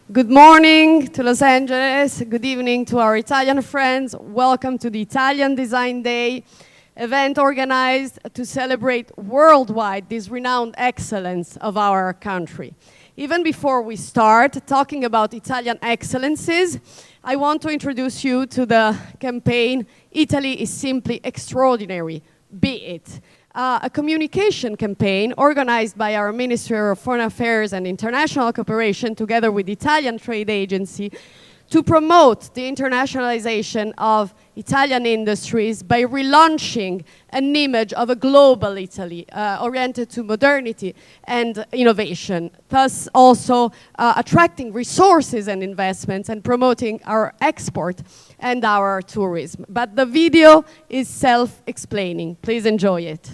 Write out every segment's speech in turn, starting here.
Good morning to Los Angeles. Good evening to our Italian friends. Welcome to the Italian Design Day event organized to celebrate worldwide this renowned excellence of our country. Even before we start talking about Italian excellences, I want to introduce you to the campaign, Italy is Simply Extraordinary, Be It. A communication campaign organized by our Ministry of Foreign Affairs and International Cooperation together with the Italian Trade Agency to promote the internationalization of Italian industries by relaunching an image of a global Italy oriented to modernity and innovation, thus also attracting resources and investments and promoting our export and our tourism. But the video is self-explaining. Please enjoy it.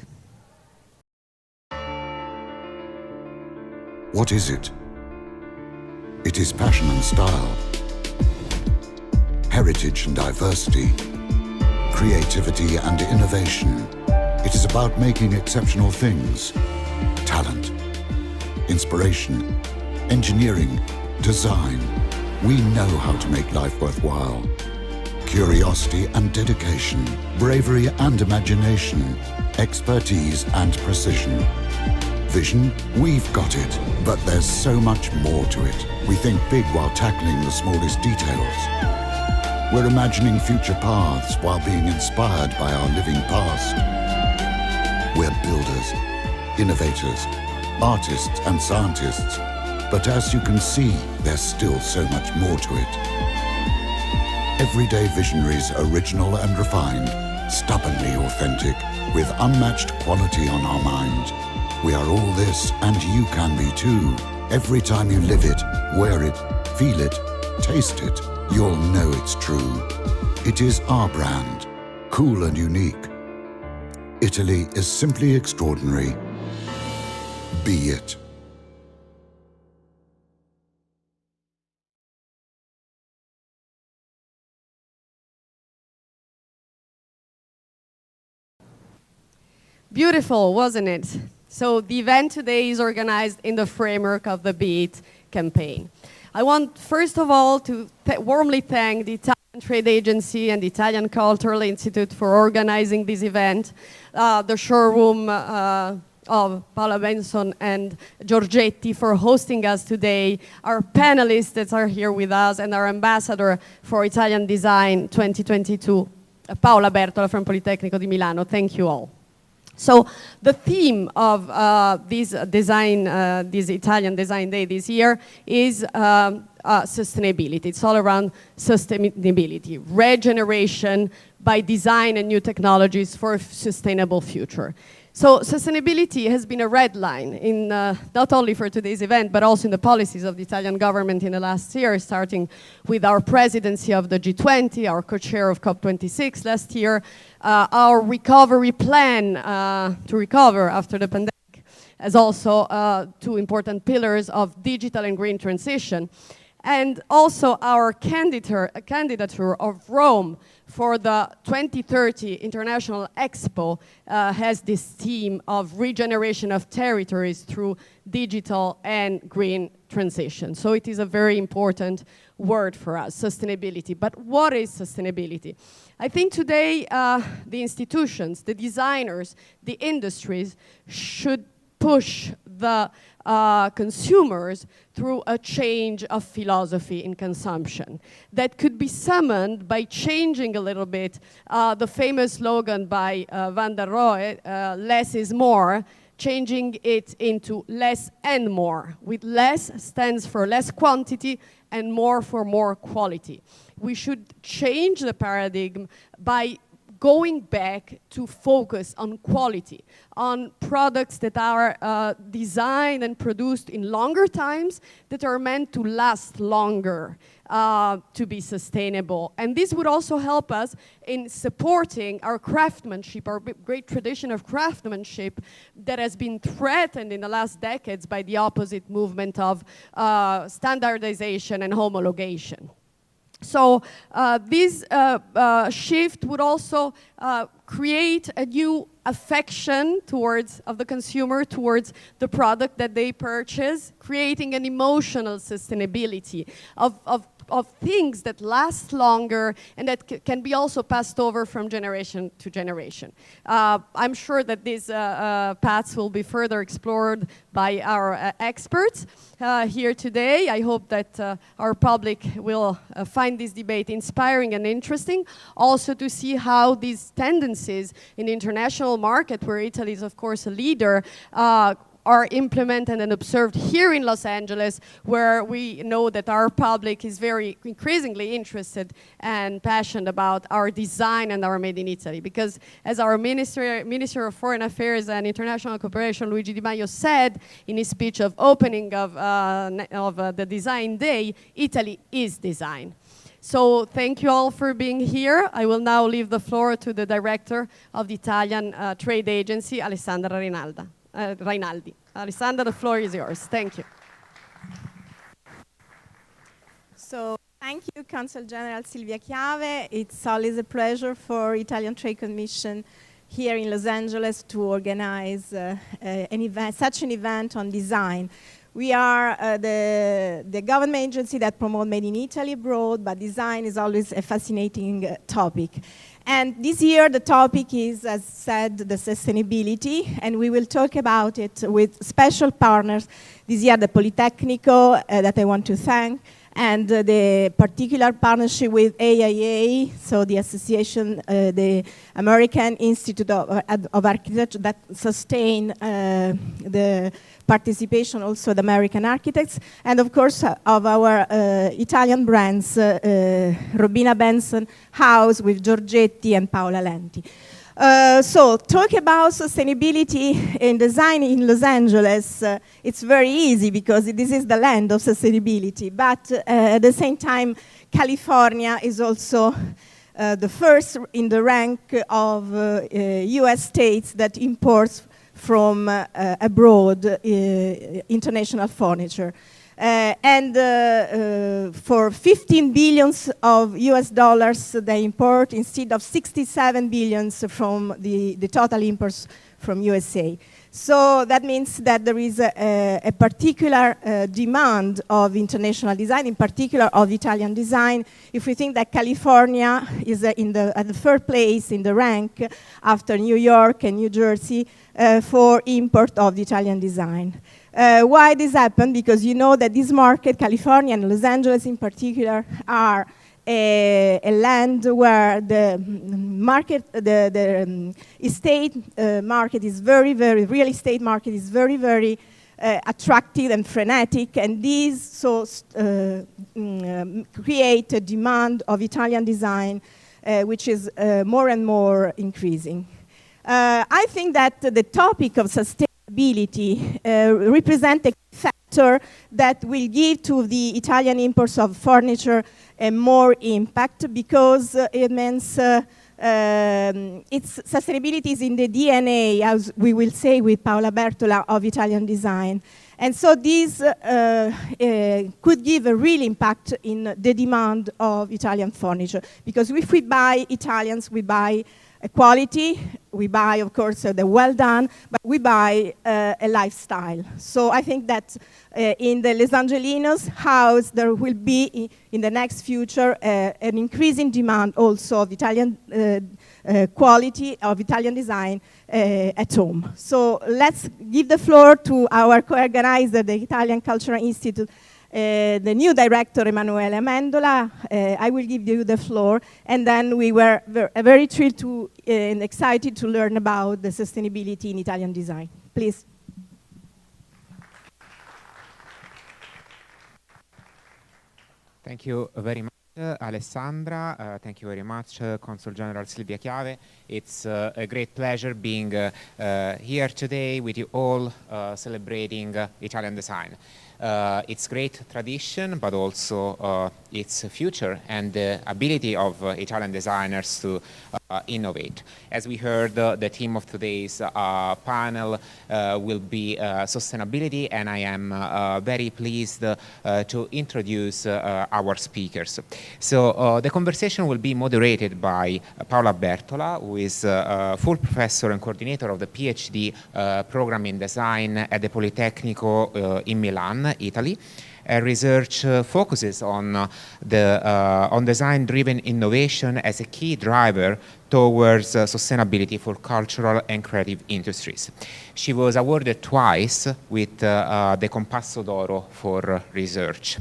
What is it? It is passion and style, heritage and diversity, creativity and innovation. It is about making exceptional things, talent, inspiration, engineering, design. We know how to make life worthwhile. Curiosity and dedication, bravery and imagination, expertise and precision. Vision, we've got it, but there's so much more to it. We think big while tackling the smallest details. We're imagining future paths while being inspired by our living past. We're builders, innovators, artists and scientists, but as you can see, there's still so much more to it. Everyday visionaries, original and refined, stubbornly authentic, with unmatched quality on our mind. We are all this, and you can be too. Every time you live it, wear it, feel it, taste it, you'll know it's true. It is our brand, cool and unique. Italy is simply extraordinary. Be it. Beautiful, wasn't it? So the event today is organized in the framework of the Be It campaign. I want, first of all, to warmly thank the Italian Trade Agency and the Italian Cultural Institute for organizing this event, the showroom of Paola, Benson, and Giorgetti for hosting us today, our panelists that are here with us, and our ambassador for Italian Design 2022, Paola Bertola from Politecnico di Milano. Thank you all. So the theme of this Italian Design Day this year is sustainability. It's all around sustainability, regeneration by design and new technologies for a sustainable future. So sustainability has been a red line in not only for today's event, but also in the policies of the Italian government in the last year, starting with our presidency of the G20, our co-chair of COP26 last year, our recovery plan to recover after the pandemic, as also two important pillars of digital and green transition, and also our candidature of Rome for the 2030 International Expo has this theme of regeneration of territories through digital and green transition. So it is a very important word for us, sustainability. But what is sustainability? I think today the institutions, the designers, the industries should push the consumers through a change of philosophy in consumption that could be summoned by changing a little bit the famous slogan by Van der Rohe, less is more, changing it into less and more, with less stands for less quantity and more for more quality. We should change the paradigm by going back to focus on quality, on products that are designed and produced in longer times, that are meant to last longer, to be sustainable. And this would also help us in supporting our craftsmanship, our great tradition of craftsmanship that has been threatened in the last decades by the opposite movement of standardization and homologation. So this shift would also create a new affection of the consumer towards the product that they purchase, creating an emotional sustainability of things that last longer and that can be also passed over from generation to generation. I'm sure that these paths will be further explored by our experts here today. I hope that our public will find this debate inspiring and interesting. Also to see how these tendencies in the international market, where Italy is of course a leader, are implemented and observed here in Los Angeles, where we know that our public is very increasingly interested and passionate about our design and our Made in Italy. Because as our Minister of Foreign Affairs and International Cooperation, Luigi Di Maio, said in his speech of opening of the Design Day, Italy is design. So thank you all for being here. I will now leave the floor to the director of the Italian Trade Agency, Alessandra Rinaldi. Alessandra, the floor is yours. Thank you. So thank you, Consul General Silvia Chiave. It's always a pleasure for Italian Trade Commission here in Los Angeles to organize such an event on design. We are the government agency that promotes Made in Italy abroad, but design is always a fascinating topic. And this year the topic is, as said, the sustainability, and we will talk about it with special partners. This year the Politecnico, that I want to thank, and the particular partnership with AIA, so the association, the American Institute of Architecture, that sustain the participation also of the American architects, and of course of our Italian brands, Robina, Benson, House with Giorgetti and Paola Lenti. So talk about sustainability in design in Los Angeles, it's very easy because this is the land of sustainability, but at the same time California is also the first in the rank of US states that imports from abroad international furniture. For 15 billions of US dollars they import instead of 67 billions from the total imports from USA. So that means that there is a particular demand of international design, in particular of Italian design. If we think that California is at the third place in the rank after New York and New Jersey for import of the Italian design. Why this happened? Because you know that this market, California and Los Angeles in particular, are a land where the market, the estate market is very, real estate market is very, very attractive and frenetic, and these so create a demand of Italian design, which is more and more increasing. I think that the topic of sustainability represents a factor that will give to the Italian imports of furniture a more impact, because it means sustainability is in the DNA, as we will say with Paola Bertola, of Italian design. And so this could give a real impact in the demand of Italian furniture, because if we buy Italians, we buy quality, we buy, of course, the well done, but we buy a lifestyle. So I think that in the Los Angelinos house, there will be, in the next future, an increasing demand also of Italian quality, of Italian design at home. So let's give the floor to our co-organizer, the Italian Cultural Institute, the new director, Emanuele Amendola. I will give you the floor, and then we were very thrilled to and excited to learn about the sustainability in Italian design. Please. Thank you very much, Alessandra. Thank you very much, Consul General Silvia Chiave. It's a great pleasure being here today with you all celebrating Italian design. its great tradition, but also its future and the ability of Italian designers to innovate. As we heard, the theme of today's panel will be sustainability, and I am very pleased to introduce our speakers. So the conversation will be moderated by Paola Bertola, who is a full professor and coordinator of the PhD program in design at the Politecnico in Milan, Italy. Research focuses on design-driven innovation as a key driver towards sustainability for cultural and creative industries. She was awarded twice with the Compasso d'Oro for research.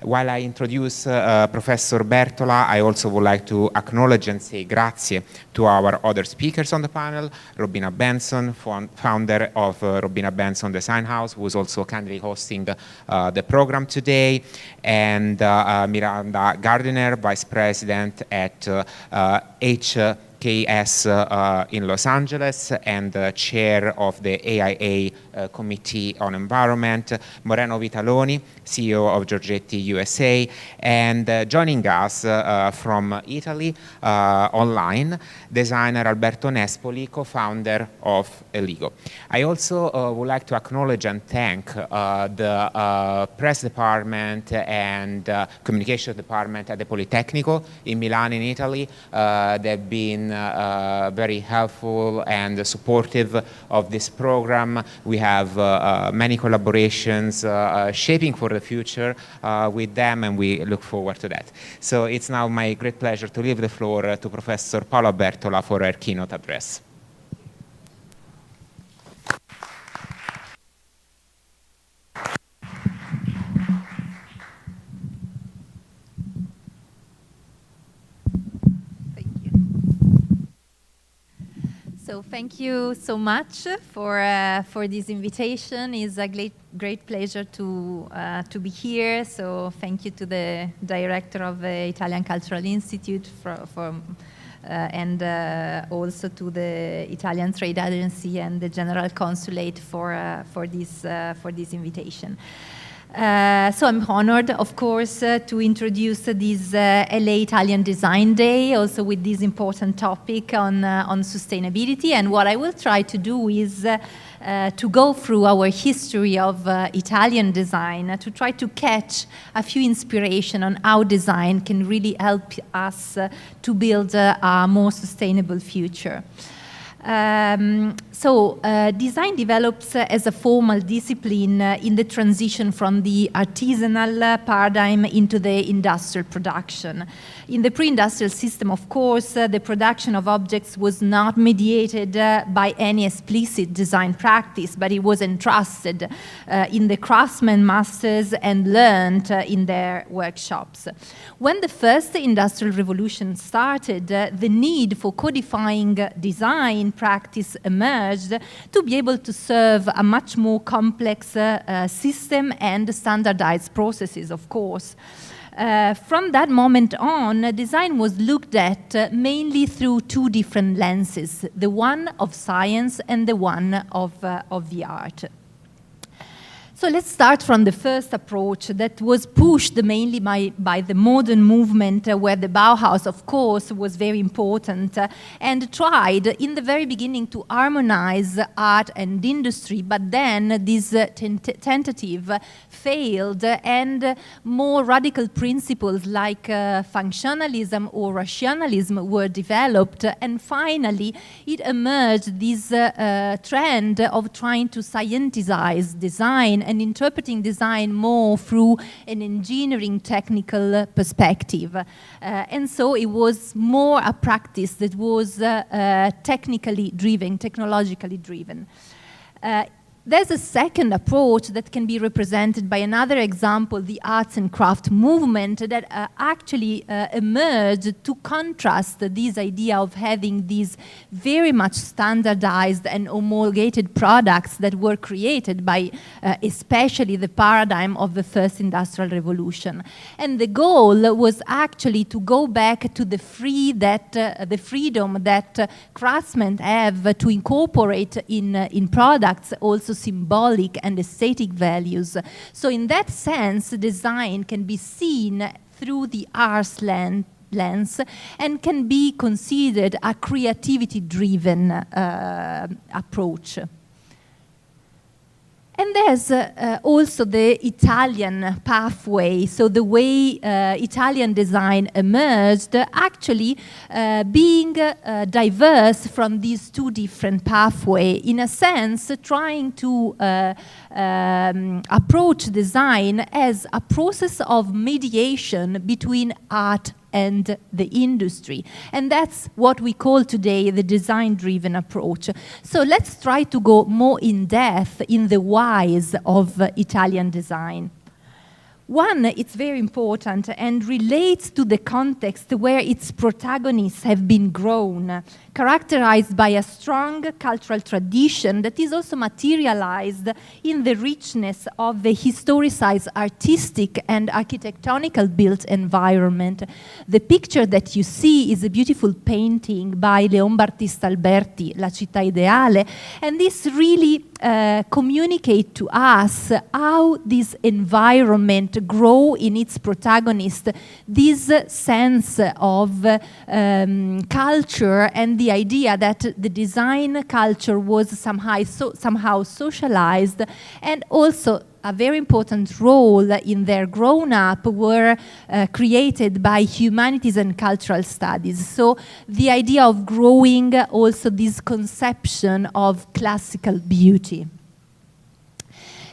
While I introduce Professor Bertola, I also would like to acknowledge and say grazie to our other speakers on the panel, Robina Benson, founder of Robina Benson Design House, who is also kindly hosting the program today, and Miranda Gardiner, Vice President at HKS in Los Angeles and Chair of the AIA Committee on Environment, Moreno Vitaloni, CEO of Giorgetti USA, and joining us from Italy online, designer Alberto Nespoli, co-founder of Eligo. I also would like to acknowledge and thank the press department and communication department at the Politecnico in Milan in Italy. They've been very helpful and supportive of this program. We have many collaborations shaping for the future with them, and we look forward to that. So it's now my great pleasure to leave the floor to Professor Paola Bertola for her keynote address. So thank you so much for this invitation. It's a great pleasure to be here. So thank you to the director of the Italian Cultural Institute and also to the Italian Trade Agency and the General Consulate for this invitation. So I'm honored, of course, to introduce this LA Italian Design Day, also with this important topic on sustainability. And what I will try to do is to go through our history of Italian design, to try to catch a few inspiration on how design can really help us to build a more sustainable future. Design develops as a formal discipline in the transition from the artisanal paradigm into the industrial production. In the pre-industrial system, of course, the production of objects was not mediated by any explicit design practice, but it was entrusted in the craftsmen masters and learned in their workshops. When the first industrial revolution started, the need for codifying design practice emerged to be able to serve a much more complex system and standardized processes, of course. From that moment on, design was looked at mainly through two different lenses, the one of science and the one of the art. So let's start from the first approach that was pushed mainly by the modern movement, where the Bauhaus, of course, was very important and tried in the very beginning to harmonize art and industry, but then this tentative failed, and more radical principles like functionalism or rationalism were developed, and finally it emerged this trend of trying to scienticize design and interpreting design more through an engineering technical perspective. And so it was more a practice that was technically driven, technologically driven. There's a second approach that can be represented by another example, the arts and craft movement, that actually emerged to contrast this idea of having these very much standardized and homologated products that were created by especially the paradigm of the first industrial revolution. And the goal was actually to go back to the freedom that craftsmen have to incorporate in products also symbolic and aesthetic values. So in that sense, design can be seen through the art's lens and can be considered a creativity-driven approach. And there's also the Italian pathway, so the way Italian design emerged, actually being diverse from these two different pathways, in a sense trying to approach design as a process of mediation between art and the industry. And that's what we call today the design-driven approach. So let's try to go more in depth in the whys of Italian design. One, it's very important and relates to the context where its protagonists have been grown, characterized by a strong cultural tradition that is also materialized in the richness of the historicized artistic and architectonical built environment. The picture that you see is a beautiful painting by Leon Battista Alberti, La città ideale, and this really communicate to us how this environment grow in its protagonist, this sense of culture and the idea that the design culture was somehow socialized, and also a very important role in their grown-up were created by humanities and cultural studies. So the idea of growing also this conception of classical beauty.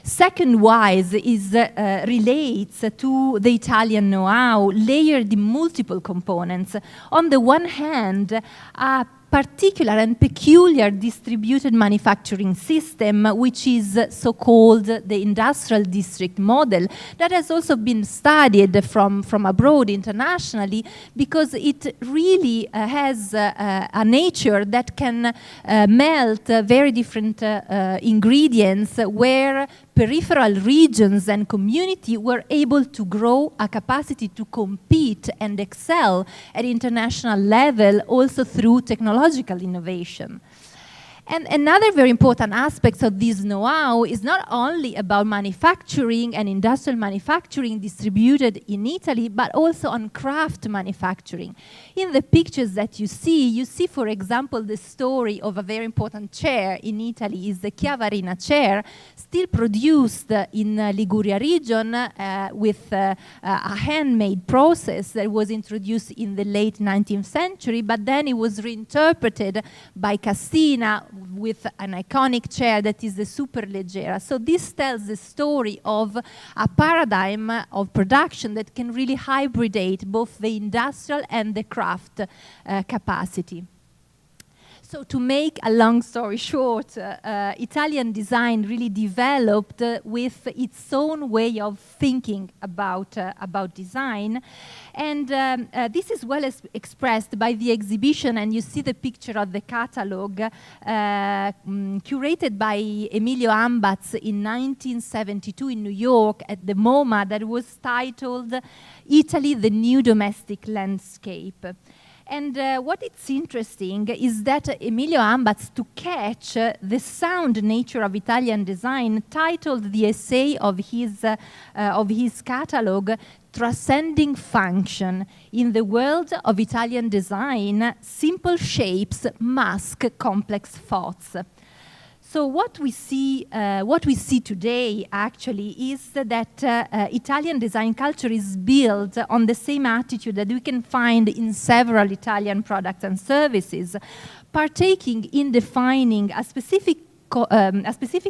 Second wise is relates to the Italian know-how layered in multiple components. On the one hand, a particular and peculiar distributed manufacturing system, which is so-called the industrial district model, that has also been studied from abroad internationally, because it really has a nature that can melt very different ingredients, where peripheral regions and community were able to grow a capacity to compete and excel at international level, also through technological innovation. And another very important aspect of this know-how is not only about manufacturing and industrial manufacturing distributed in Italy, but also on craft manufacturing. In the pictures that you see, for, example, the story of a very important chair in Italy, is the Chiavarina chair, still produced in Liguria region with a handmade process that was introduced in the late 19th century, but then it was reinterpreted by Cassina with an iconic chair that is the Superleggera. So this tells the story of a paradigm of production that can really hybridate both the industrial and the craft capacity. So to make a long story short, Italian design really developed with its own way of thinking about design. And this is well expressed by the exhibition, and you see the picture of the catalog curated by Emilio Ambatz in 1972 in New York at the MoMA, that was titled Italy, the New Domestic Landscape. And what is interesting is that Emilio Ambatz, to catch the sound nature of Italian design, titled the essay of his catalog, Transcending Function. In the world of Italian design, simple shapes mask complex thoughts. So what we see today actually is that Italian design culture is built on the same attitude that we can find in several Italian products and services, partaking in defining a specific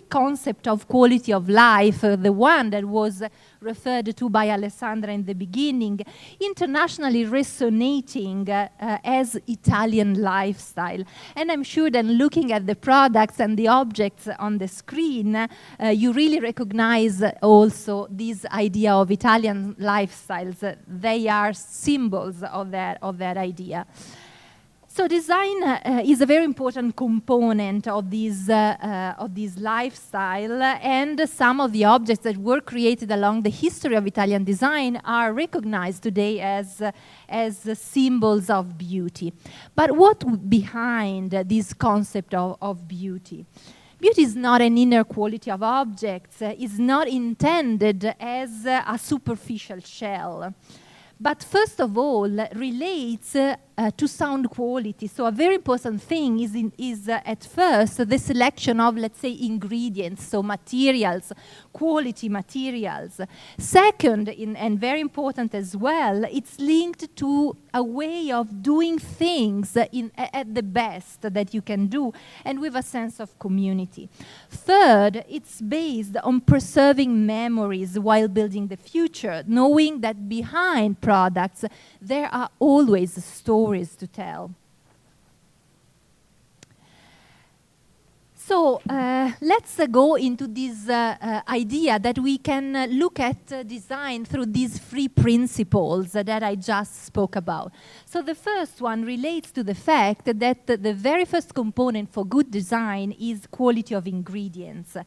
concept of quality of life, the one that was referred to by Alessandra in the beginning, internationally resonating as Italian lifestyle. And I'm sure that looking at the products and the objects on the screen, you really recognize also this idea of Italian lifestyles. They are symbols of that idea. So design is a very important component of this lifestyle, and some of the objects that were created along the history of Italian design are recognized today as symbols of beauty. But what behind this concept of beauty? Beauty is not an inner quality of objects, is not intended as a superficial shell, but first of all relates to sound quality. So a very important thing is at first the selection of, let's say, ingredients, so materials, quality materials. Second, and very important as well, it's linked to a way of doing things at the best that you can do, and with a sense of community. Third, it's based on preserving memories while building the future, knowing that behind products there are always stories to tell. So let's go into this idea that we can look at design through these 3 principles that I just spoke about. So the first one relates to the fact that the very first component for good design is quality of ingredients.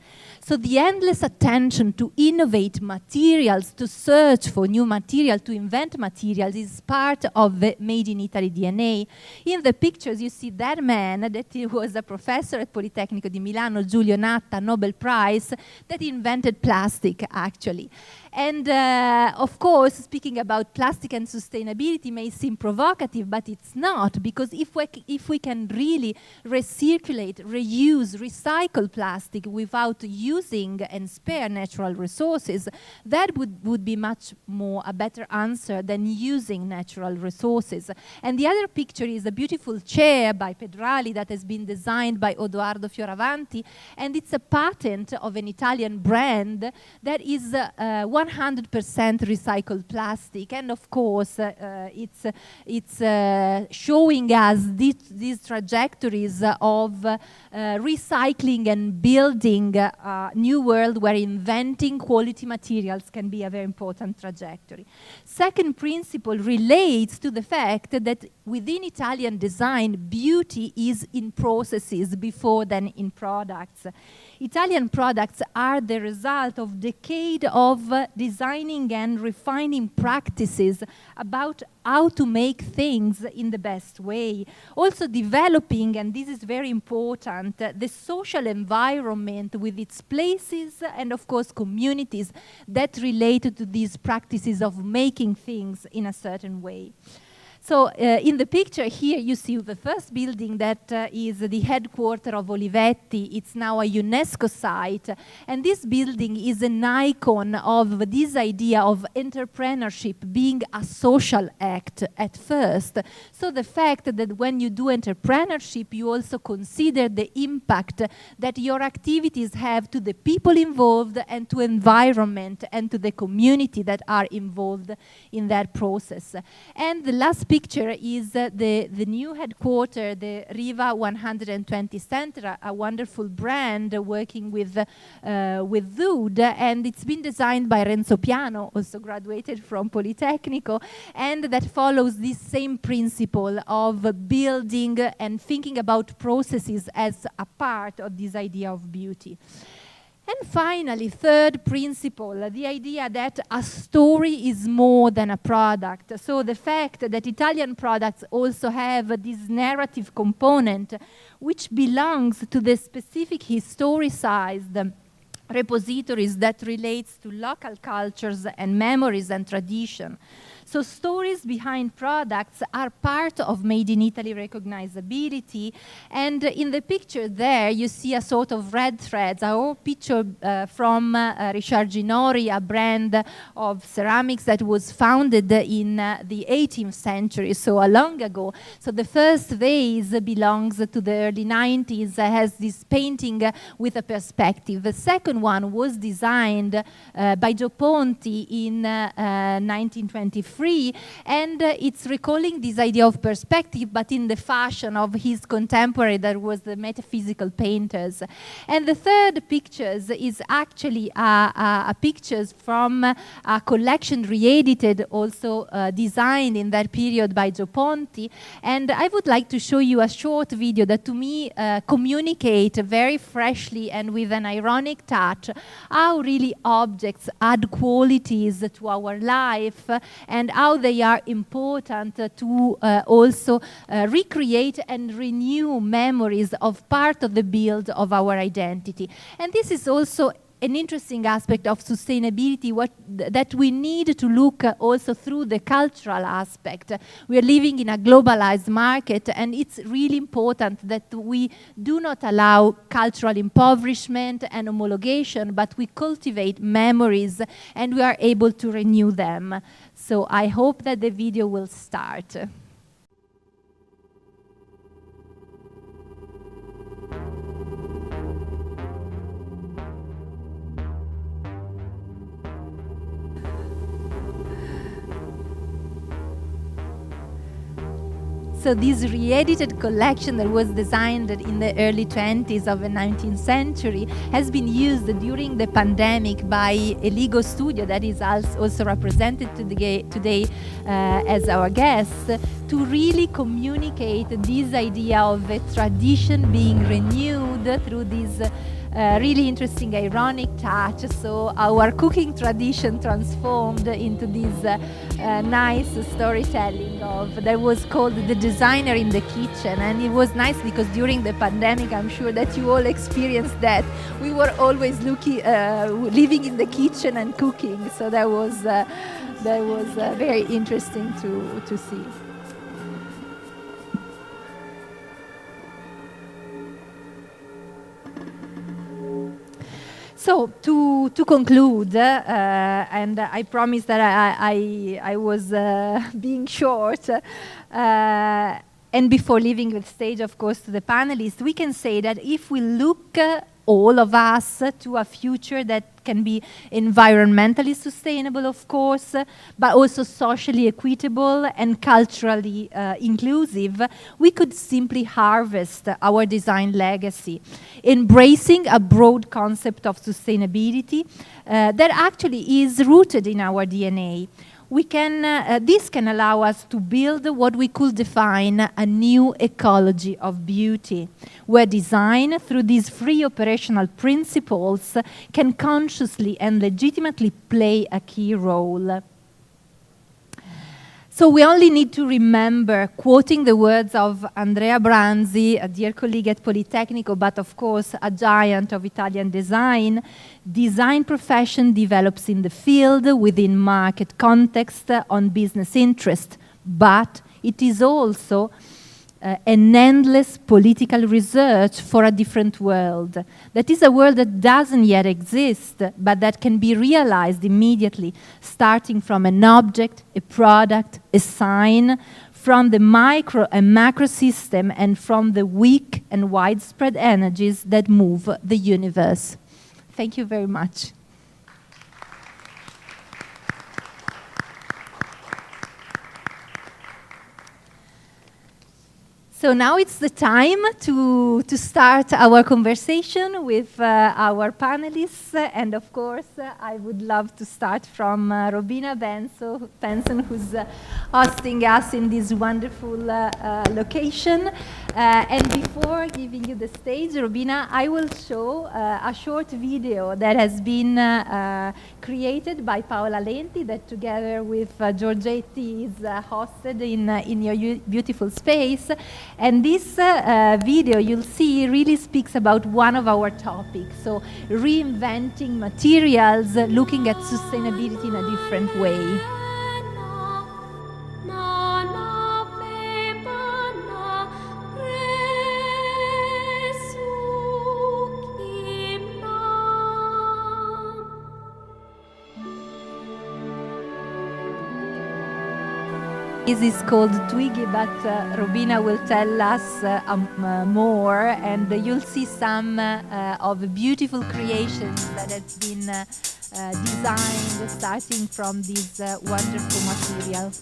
So the endless attention to innovate materials, to search for new material, to invent materials is part of the Made in Italy DNA. In the pictures you see that man that he was a professor at Politecnico di Milano, Giulio Natta, Nobel Prize, that invented plastic actually. And of course, speaking about plastic and sustainability may seem provocative, but it's not, because if we can really recirculate, reuse, recycle plastic without using and spare natural resources, that would be much more a better answer than using natural resources. And the other picture is a beautiful chair by Pedrali that has been designed by Odoardo Fioravanti, and it's a patent of an Italian brand that is 100% recycled plastic, and of course it's showing us these trajectories of recycling and building a new world where inventing quality materials can be a very important trajectory. Second principle relates to the fact that within Italian design, beauty is in processes before than in products. Italian products are the result of decades of designing and refining practices about how to make things in the best way. Also developing, and this is very important, the social environment with its places and of course communities that relate to these practices of making things in a certain way. So in the picture here you see the first building that is the headquarters of Olivetti. It's now a UNESCO site, and this building is an icon of this idea of entrepreneurship being a social act at first. So the fact that when you do entrepreneurship you also consider the impact that your activities have to the people involved and to environment and to the community that are involved in that process. And the last picture is the new headquarters, the Riva 120 Center, a wonderful brand working with wood, and it's been designed by Renzo Piano, also graduated from Politecnico, and that follows this same principle of building and thinking about processes as a part of this idea of beauty. And finally, third principle, the idea that a story is more than a product. So the fact that Italian products also have this narrative component which belongs to the specific historicized repositories that relates to local cultures and memories and tradition. So stories behind products are part of Made in Italy recognizability, and in the picture there you see a sort of red threads. Our picture from Richard Ginori, a brand of ceramics that was founded in the 18th century, so long ago. So the first vase belongs to the early 90s, has this painting with a perspective. The second one was designed by Gio Ponti in 1923, and it's recalling this idea of perspective, but in the fashion of his contemporary, that was the metaphysical painters. And the third pictures is actually a pictures from a collection re-edited, also designed in that period by Gio Ponti. And I would like to show you a short video that to me communicate very freshly and with an ironic touch how really objects add qualities to our life and and how they are important to also recreate and renew memories of part of the build of our identity. And this is also an interesting aspect of sustainability that we need to look also through the cultural aspect. We are living in a globalized market, and it's really important that we do not allow cultural impoverishment and homologation, but we cultivate memories and we are able to renew them. So I hope that the video will start. So this re-edited collection that was designed in the early 20s of the 19th century has been used during the pandemic by a Lego studio that is also represented today as our guest, to really communicate this idea of a tradition being renewed through this really interesting ironic touch. So our cooking tradition transformed into this nice storytelling that was called The Designer in the Kitchen. And it was nice because during the pandemic, I'm sure that you all experienced that. We were always living in the kitchen and cooking. So that was very interesting to see. So to conclude, and I promise that I was being short, and before leaving the stage, of course, to the panelists, we can say that if we look all of us to a future that can be environmentally sustainable, of course, but also socially equitable and culturally inclusive, we could simply harvest our design legacy, embracing a broad concept of sustainability that actually is rooted in our DNA. This can allow us to build what we could define a new ecology of beauty, where design, through these free operational principles, can consciously and legitimately play a key role. So we only need to remember, quoting the words of Andrea Branzi, a dear colleague at Politecnico, but of course a giant of Italian design profession develops in the field within market context on business interest, but it is also an endless political research for a different world. That is a world that doesn't yet exist, but that can be realized immediately, starting from an object, a product, a sign, from the micro and macro system, and from the weak and widespread energies that move the universe. Thank you very much. So now it's the time to start our conversation with our panelists. And of course, I would love to start from Robina Benson, who's hosting us in this wonderful location. And before giving you the stage, Robina, I will show a short video that has been created by Paola Lenti, that together with Giorgetti is hosted in your beautiful space. And this video, you'll see, really speaks about one of our topics, so reinventing materials, looking at sustainability in a different way. This is called Twiggy, but Robina will tell us more, and you'll see some of beautiful creations that have been designed starting from this wonderful material.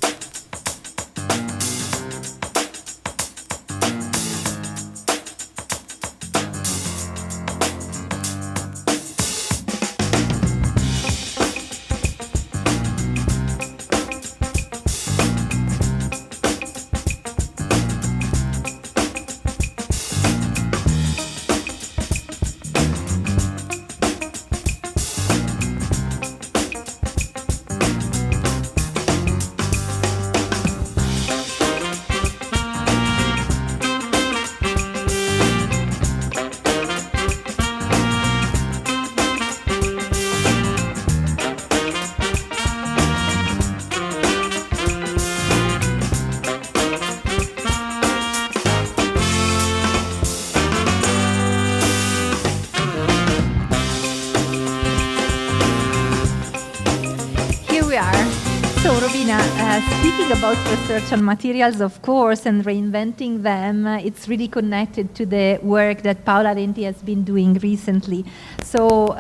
So, Robina, speaking about research on materials, of course, and reinventing them, it's really connected to the work that Paola Renti has been doing recently. So,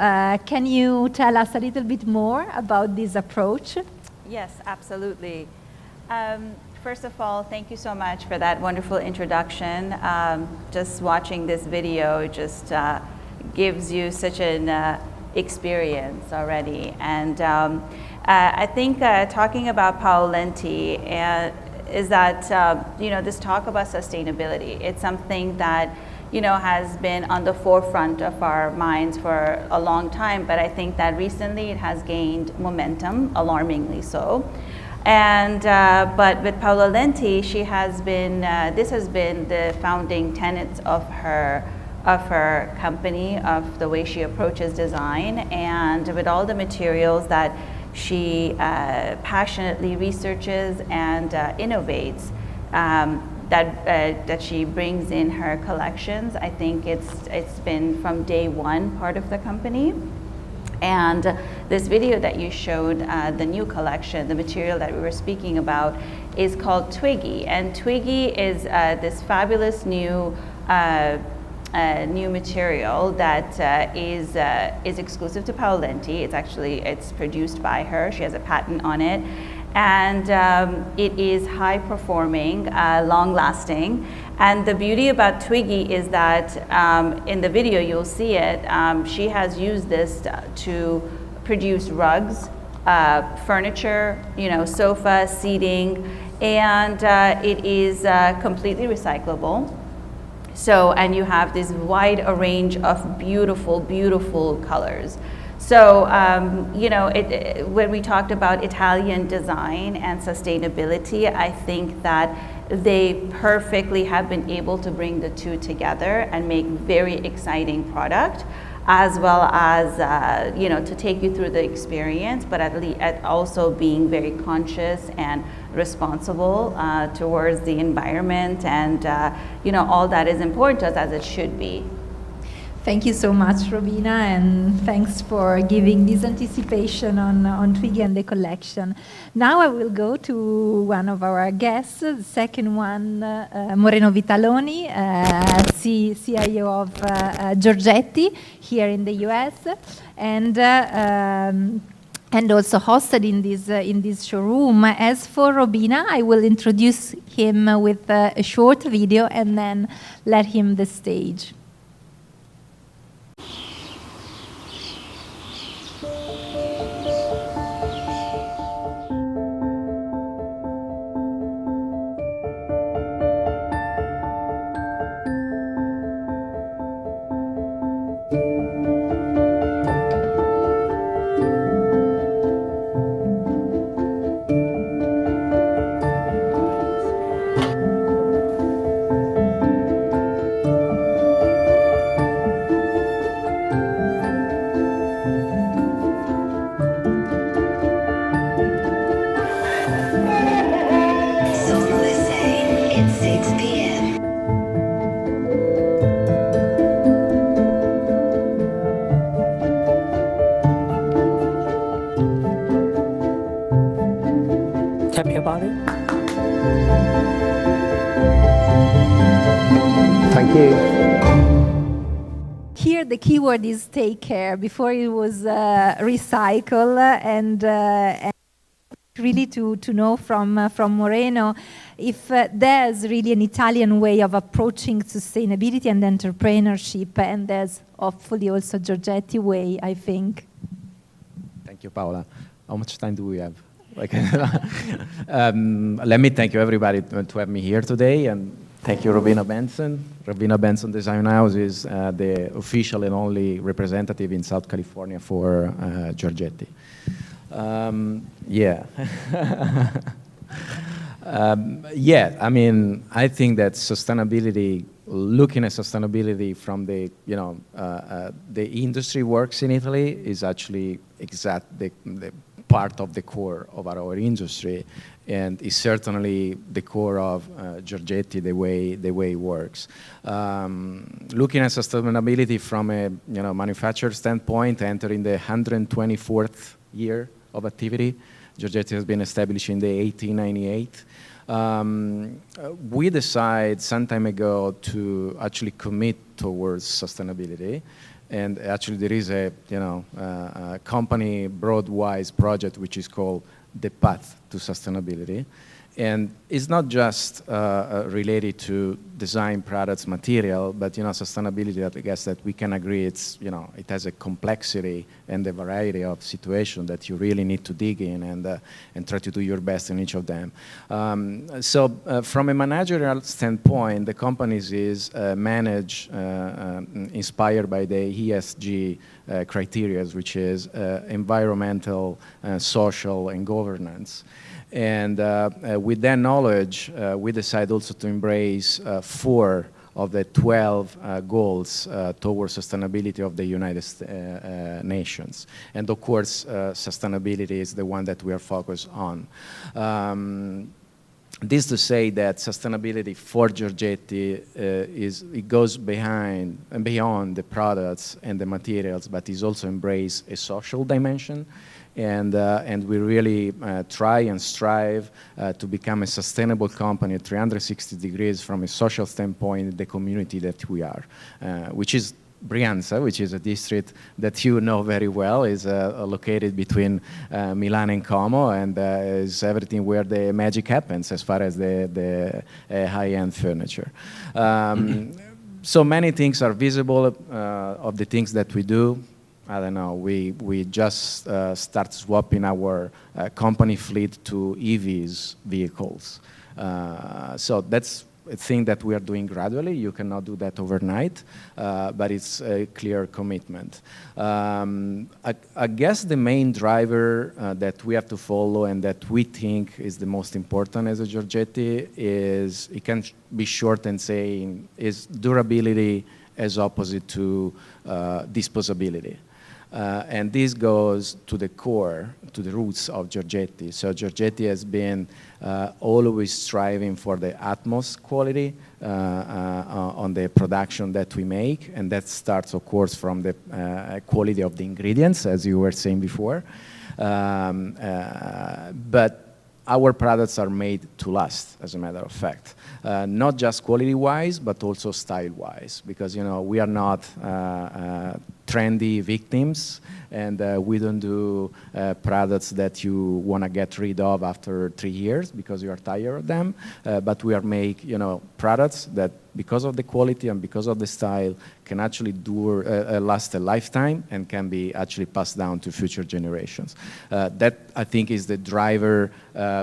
can you tell us a little bit more about this approach? Yes, absolutely. First of all, thank you so much for that wonderful introduction. Just watching this video just gives you such an experience already. And I think talking about Paola Renti is that, this talk about sustainability, it's something that, has been on the forefront of our minds for a long time, but I think that recently it has gained momentum, alarmingly so. And, but with Paola Renti, she has been, this has been the founding tenets of her company, of the way she approaches design, and with all the materials that she passionately researches and innovates that she brings in her collections. I think it's been from day one part of the company. And this video that you showed, the new collection, the material that we were speaking about, is called Twiggy. And Twiggy is this fabulous new material that is exclusive to Paola Renti. It's produced by her. She has a patent on it. And it is high performing, long lasting. And the beauty about Twiggy is that in the video you'll see it, she has used this to produce rugs, furniture, sofa, seating, and it is completely recyclable. So, and you have this wide range of beautiful, beautiful colors. So, when we talked about Italian design and sustainability, I think that they perfectly have been able to bring the two together and make very exciting product, as well as, to take you through the experience, but at also being very conscious and responsible towards the environment, and, all that is important to us, as it should be. Thank you so much, Robina, and thanks for giving this anticipation on Twiggy and the collection. Now I will go to one of our guests, the second one, Moreno Vitaloni, CIO of Giorgetti here in the US, and also hosted in this showroom. As for Robina, I will introduce him with a short video and then let him the stage. Happy about it? Thank you. Here the keyword is take care. Before it was recycle, and really to know from Moreno if there's really an Italian way of approaching sustainability and entrepreneurship, and there's hopefully also Giorgetti way, I think. Thank you, Paola. How much time do we have? Let me thank you, everybody, to have me here today, and thank you, Robina Benson. Robina Benson Design House is the official and only representative in South California for Giorgetti. Yeah. I mean, I think that sustainability, looking at sustainability from the, the industry works in Italy is actually the part of the core of our industry, and is certainly the core of Giorgetti, the way it works. Looking at sustainability from a manufacturer standpoint, entering the 124th year of activity, Giorgetti has been established in the 1898. We decided some time ago to actually commit towards sustainability. And actually there is a company broad-wise project which is called The Path to Sustainability. And it's not just related to design, products, material, but sustainability. I guess that we can agree it has a complexity and a variety of situations that you really need to dig in and try to do your best in each of them. So from a managerial standpoint, the companies is managed inspired by the ESG criteria, which is environmental, social, and governance. And with that knowledge, we decided also to embrace 4 of the 12 goals towards sustainability of the United Nations. And of course, sustainability is the one that we are focused on. This to say that sustainability for Giorgetti it goes behind and beyond the products and the materials, but is also embrace a social dimension. And we really try and strive to become a sustainable company at 360 degrees from a social standpoint, the community that we are, which is Brianza, which is a district that you know very well, is located between Milan and Como, and is everything where the magic happens as far as the high-end furniture. So many things are visible of the things that we do. I don't know, we just start swapping our company fleet to EVs vehicles. So that's a thing that we are doing gradually. You cannot do that overnight, but it's a clear commitment. I guess the main driver that we have to follow and that we think is the most important as a Giorgetti is, it can be short and saying, is durability as opposite to disposability. And this goes to the core, to the roots of Giorgetti. So Giorgetti has been always striving for the utmost quality on the production that we make, and that starts, of course, from the quality of the ingredients, as you were saying before. But our products are made to last, as a matter of fact. Not just quality-wise, but also style-wise, because we are not trendy victims, and we don't do products that you want to get rid of after 3 years because you are tired of them. But we are make products that, because of the quality and because of the style, can actually last a lifetime and can be actually passed down to future generations. That, I think, is the driver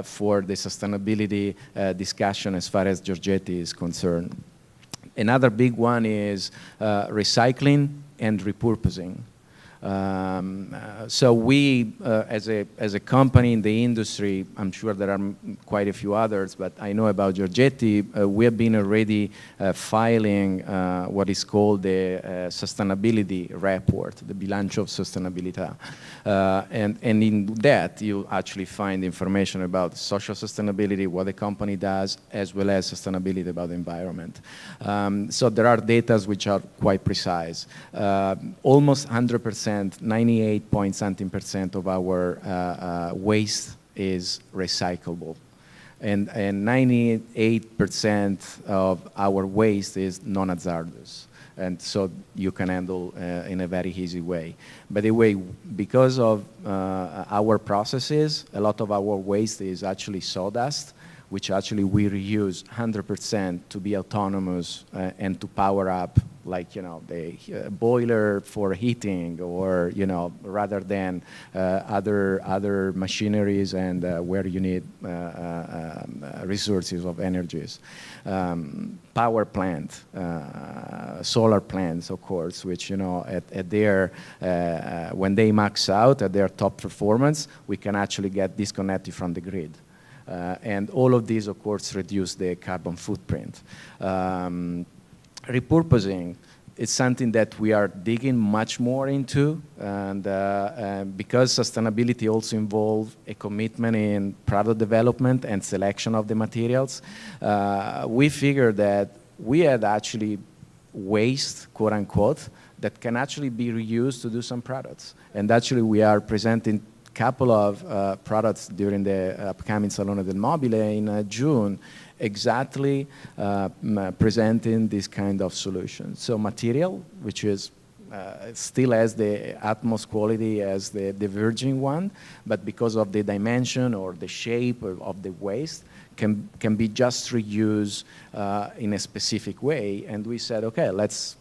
for the sustainability discussion as far as Giorgetti is concerned. Another big one is recycling and repurposing. So we, as a company in the industry, I'm sure there are quite a few others, but I know about Giorgetti, we have been already filing what is called the sustainability report, the bilancio of sustainabilità. And in that, you actually find information about social sustainability, what the company does, as well as sustainability about the environment. So there are data which are quite precise. Almost 100%, 98-point-something% of our waste is recyclable. And 98% of our waste is non-hazardous. And so you can handle in a very easy way. By the way, because of our processes, a lot of our waste is actually sawdust, which actually we reuse 100% to be autonomous and to power up, like, the boiler for heating, or, rather than other machineries and where you need resources of energies. Power plant, solar plants, of course, which, at their, when they max out at their top performance, we can actually get disconnected from the grid. And all of these, of course, reduce the carbon footprint. Repurposing is something that we are digging much more into, and because sustainability also involves a commitment in product development and selection of the materials, we figured that we had actually waste, quote unquote, that can actually be reused to do some products. And actually we are presenting couple of products during the upcoming Salone del Mobile in June, exactly presenting this kind of solution. So material, which is still has the utmost quality as the virgin one, but because of the dimension or the shape of the waste, can be just reused in a specific way. And we said, okay, let's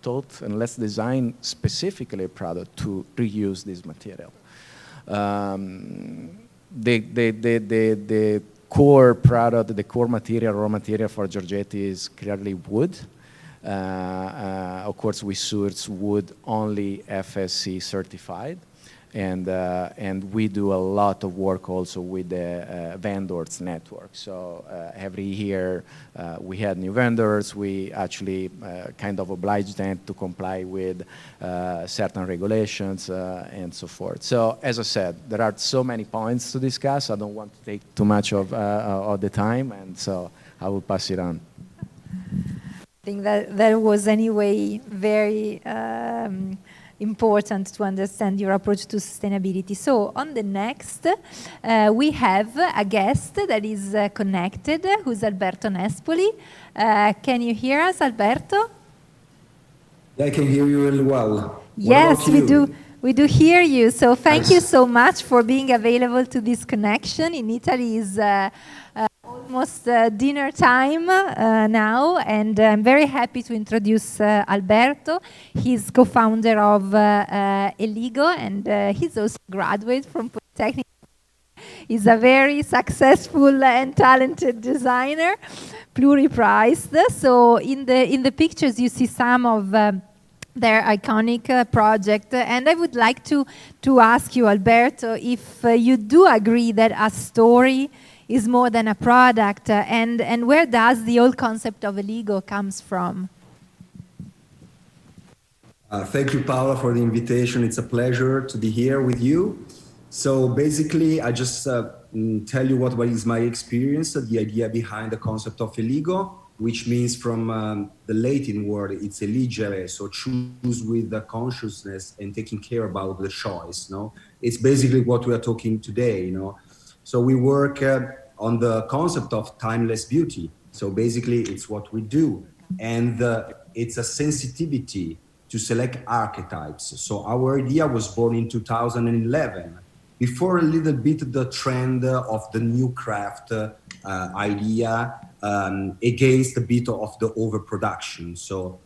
thought and let's design specifically a product to reuse this material. The core product, the core material, raw material for Giorgetti is clearly wood. Of course, we source wood only FSC certified, and we do a lot of work also with the vendors network. So every year we had new vendors. We actually kind of obliged them to comply with certain regulations and so forth. So as I said, there are so many points to discuss. I don't want to take too much of the time, and so I will pass it on. I think that was anyway very important to understand your approach to sustainability. So on the next, we have a guest that is connected, who's Alberto Nespoli. Can you hear us, Alberto? I can hear you really well. Yes, we do. We do hear you. So thank you so much for being available to this connection. In Italy is almost dinner time now, and I'm very happy to introduce Alberto. He's co-founder of Eligo, and he's also a graduate from Politecnico. He's a very successful and talented designer, pluri-prized. So in the pictures you see some of their iconic project, and I would like to ask you, Alberto, if you do agree that a story is more than a product, and where does the old concept of Eligo comes from? Thank you, Paola, for the invitation. It's a pleasure to be here with you. So basically, I just tell you what is my experience, the idea behind the concept of Eligo, which means from the Latin word, it's eligere, so choose with the consciousness and taking care about the choice. It's basically what we are talking today. So we work on the concept of timeless beauty. So basically, it's what we do, and it's a sensitivity to select archetypes. So our idea was born in 2011, before a little bit the trend of the new craft idea against a bit of the overproduction. So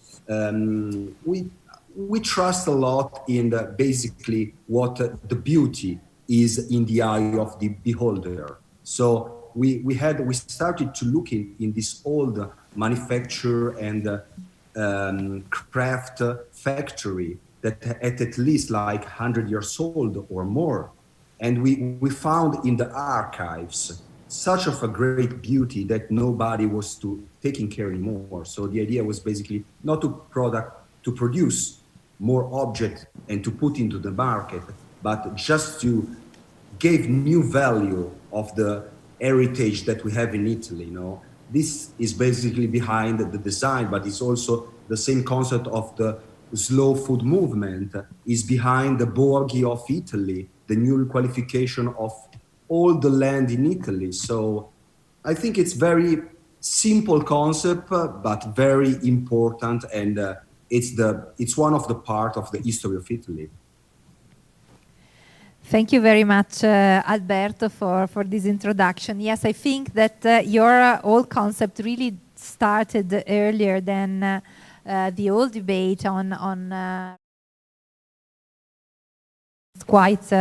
we trust a lot in basically what the beauty is in the eye of the beholder. So we started to look in this old manufacture and craft factory that at least like 100 years old or more. And we found in the archives such of a great beauty that nobody was taking care anymore. So the idea was basically not to produce more objects and to put into the market, but just to give new value of the heritage that we have in Italy. This is basically behind the design, but it's also the same concept of the slow food movement is behind the Borghi of Italy, the new qualification of all the land in Italy. So I think it's very simple concept, but very important, and it's one of the part of the history of Italy. Thank you very much, Alberto, for this introduction. Yes, I think that your whole concept really started earlier than the old debate on quite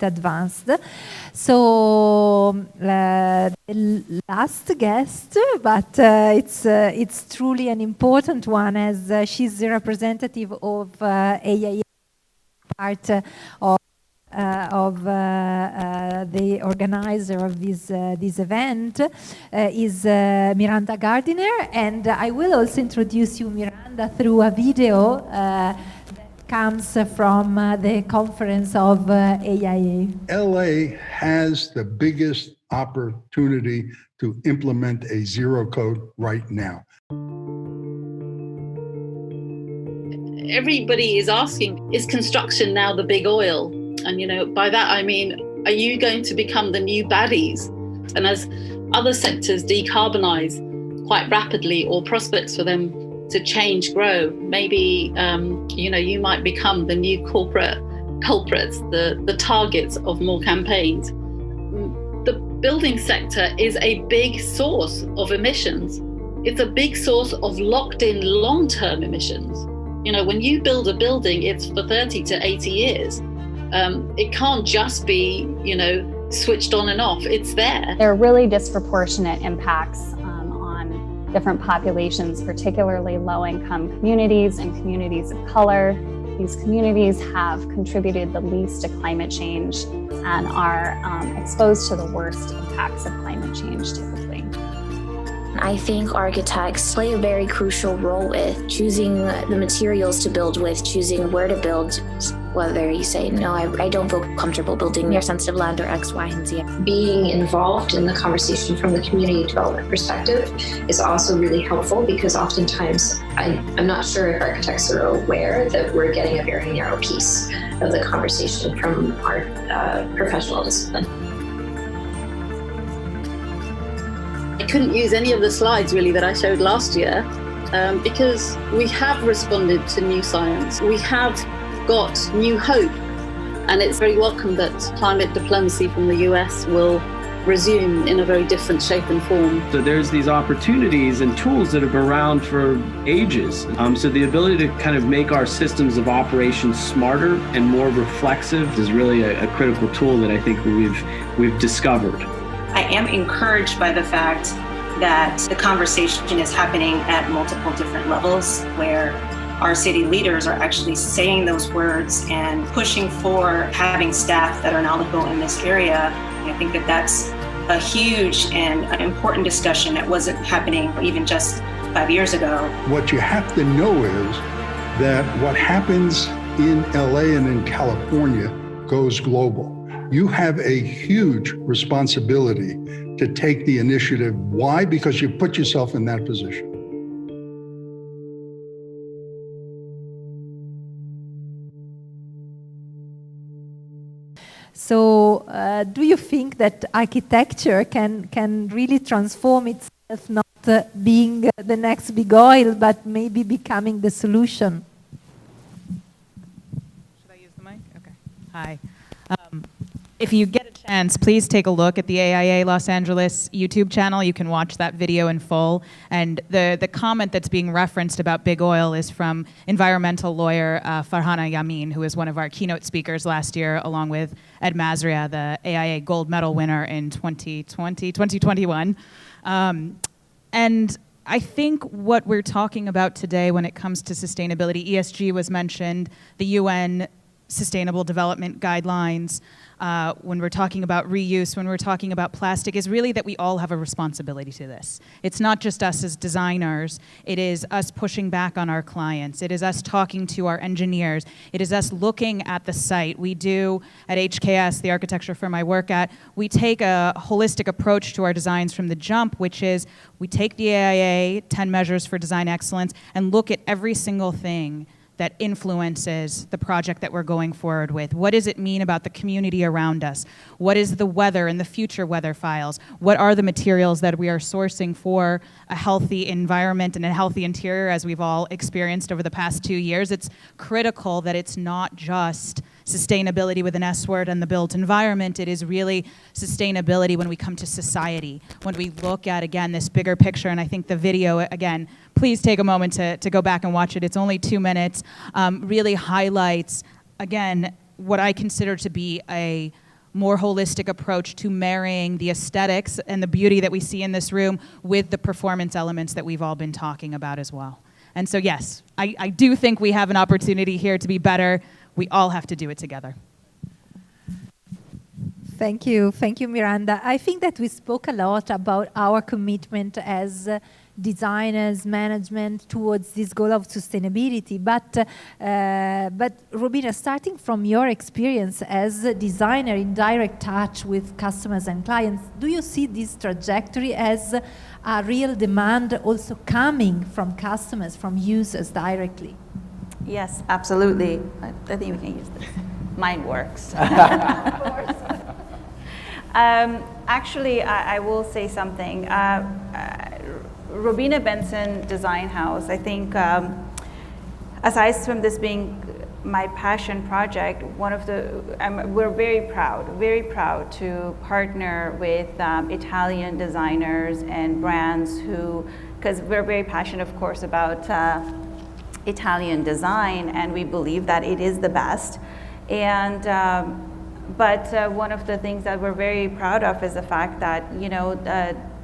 advanced. So the last guest, but it's truly an important one, as she's the representative of AIA, part of the organizer of this event, is Miranda Gardiner, and I will also introduce you, Miranda, through a video that comes from the conference of AIA. LA has the biggest opportunity to implement a zero code right now. Everybody is asking, is construction now the big oil? And by that I mean, are you going to become the new baddies? And as other sectors decarbonize quite rapidly, or prospects for them to change grow, maybe you might become the new corporate culprits, the targets of more campaigns. The building sector is a big source of emissions. It's a big source of locked-in long-term emissions. When you build a building, it's for 30 to 80 years. It can't just be, switched on and off. It's there. There are really disproportionate impacts on different populations, particularly low-income communities and communities of color. These communities have contributed the least to climate change and are exposed to the worst impacts of climate change typically. I think architects play a very crucial role with choosing the materials to build with, choosing where to build, whether you say, no, I don't feel comfortable building near sensitive land or X, Y, and Z. Being involved in the conversation from the community development perspective is also really helpful, because oftentimes I'm not sure if architects are aware that we're getting a very narrow piece of the conversation from our professional discipline. I couldn't use any of the slides really that I showed last year because we have responded to new science. We have got new hope, and it's very welcome that climate diplomacy from the US will resume in a very different shape and form. So there's these opportunities and tools that have been around for ages. So the ability to kind of make our systems of operations smarter and more reflexive is really a critical tool that I think we've discovered. I am encouraged by the fact that the conversation is happening at multiple different levels, where our city leaders are actually saying those words and pushing for having staff that are knowledgeable in this area. I think that that's a huge and an important discussion that wasn't happening even just 5 years ago. What you have to know is that what happens in LA and in California goes global. You have a huge responsibility to take the initiative. Why? Because you put yourself in that position. So do you think that architecture can really transform itself, not being the next big oil, but maybe becoming the solution? Should I use the mic? Okay. Hi. If you get a chance, please take a look at the AIA Los Angeles YouTube channel. You can watch that video in full. And the comment that's being referenced about big oil is from environmental lawyer Farhana Yamin, who was one of our keynote speakers last year, along with Ed Mazria, the AIA gold medal winner in 2021. And I think what we're talking about today when it comes to sustainability, ESG was mentioned, the UN Sustainable Development Guidelines, when we're talking about reuse, when we're talking about plastic, is really that we all have a responsibility to this. It's not just us as designers, it is us pushing back on our clients, it is us talking to our engineers, it is us looking at the site. We do, at HKS, the architecture firm I work at, we take a holistic approach to our designs from the jump, which is we take the AIA 10 measures for design excellence and look at every single thing that influences the project that we're going forward with. What does it mean about the community around us? What is the weather and the future weather files? What are the materials that we are sourcing for a healthy environment and a healthy interior, as we've all experienced over the past 2 years? It's critical that it's not just sustainability with an S word and the built environment. It is really sustainability when we come to society, when we look at, again, this bigger picture. And I think the video, again, please take a moment to go back and watch it. It's only 2 minutes. Really highlights, again, what I consider to be a more holistic approach to marrying the aesthetics and the beauty that we see in this room with the performance elements that we've all been talking about as well. And so, yes, I do think we have an opportunity here to be better. We all have to do it together. Thank you, Miranda. I think that we spoke a lot about our commitment as designers, management towards this goal of sustainability. But Robina, starting from your experience as a designer in direct touch with customers and clients, do you see this trajectory as a real demand also coming from customers, from users directly? Yes, absolutely. I think we can use this. Mine works. Actually, I will say something. Robina Benson Design House, I think, aside from this being my passion project, we're very proud to partner with Italian designers and brands because we're very passionate, of course, about Italian design, and we believe that it is the best. And but one of the things that we're very proud of is the fact that, you know,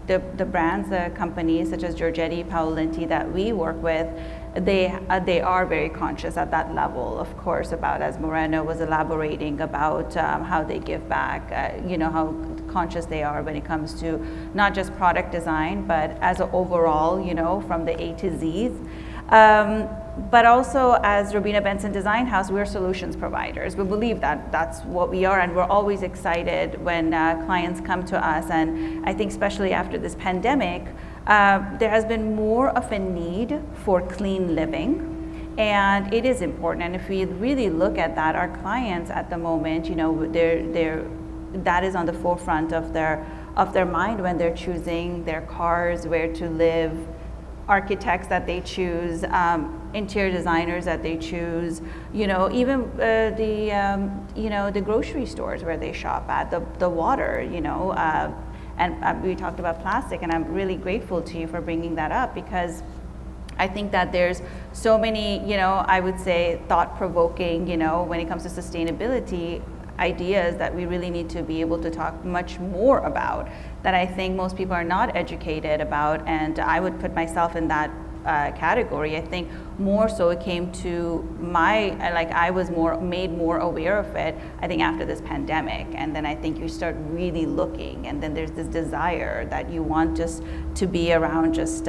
the brands, the companies such as Giorgetti, Paolenti that we work with, they are very conscious at that level, of course, about, as Moreno was elaborating, about how they give back, you know, how conscious they are when it comes to not just product design, but as an overall, you know, from the A to Z's. But also, as Robina Benson Design House, we're solutions providers. We believe that that's what we are, and we're always excited when clients come to us. And I think especially after this pandemic, there has been more of a need for clean living, and it is important. And if we really look at that, our clients at the moment, you know, that is on the forefront of their mind when they're choosing their cars, where to live, architects that they choose, interior designers that they choose, you know, even you know, the grocery stores where they shop at, the water, you know, and we talked about plastic, and I'm really grateful to you for bringing that up, because I think that there's so many, you know, I would say thought-provoking, you know, when it comes to sustainability ideas that we really need to be able to talk much more about, that I think most people are not educated about, and I would put myself in that category. I think more so it came to I was made more aware of it, I think, after this pandemic. And then I think you start really looking, and then there's this desire that you want just to be around just,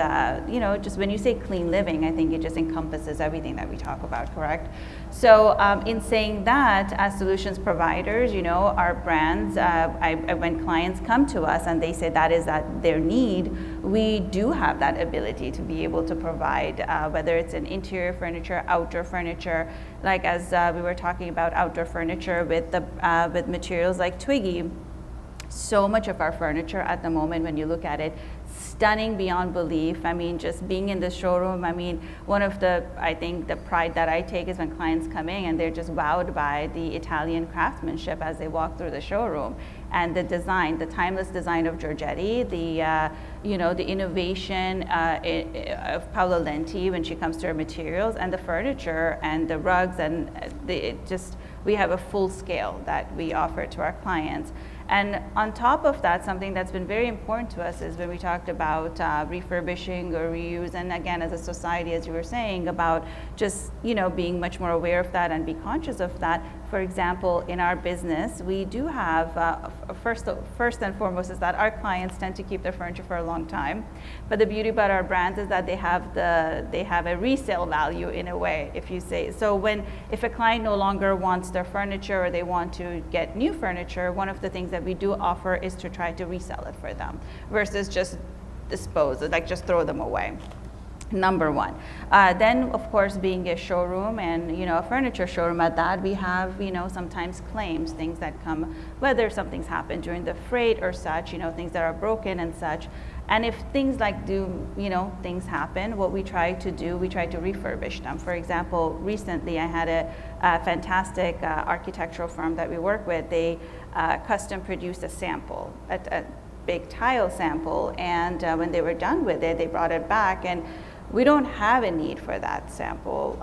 you know, just when you say clean living, I think it just encompasses everything that we talk about, correct? So in saying that, as solutions providers, you know, our brands, when clients come to us and they say that is their need, we do have that ability to be able to provide, whether it's an interior furniture, outdoor furniture, like as we were talking about outdoor furniture with materials like Twiggy. So much of our furniture at the moment, when you look at it, stunning beyond belief. I mean, just being in the showroom, I mean, one of I think the pride that I take is when clients come in and they're just wowed by the Italian craftsmanship as they walk through the showroom, and the design, the timeless design of Giorgetti, you know, the innovation of Paola Lenti when she comes to her materials, and the furniture and the rugs, and we have a full scale that we offer to our clients. And on top of that, something that's been very important to us is when we talked about refurbishing or reuse, and again, as a society, as you were saying, about just, you know, being much more aware of that and be conscious of that. For example, in our business, we do have, first and foremost is that our clients tend to keep their furniture for a long time. But the beauty about our brands is that they have a resale value in a way, if you say. So if a client no longer wants their furniture or they want to get new furniture, one of the things that we do offer is to try to resell it for them versus just dispose, like just throw them away. Number one. Then, of course, being a showroom and, you know, a furniture showroom at that, we have, you know, sometimes claims, things that come, whether something's happened during the freight or such, you know, things that are broken and such. And if things things happen, what we try to do, we try to refurbish them. For example, recently I had a fantastic architectural firm that we work with. They custom produced a sample, a big tile sample, and when they were done with it, they brought it back, and we don't have a need for that sample.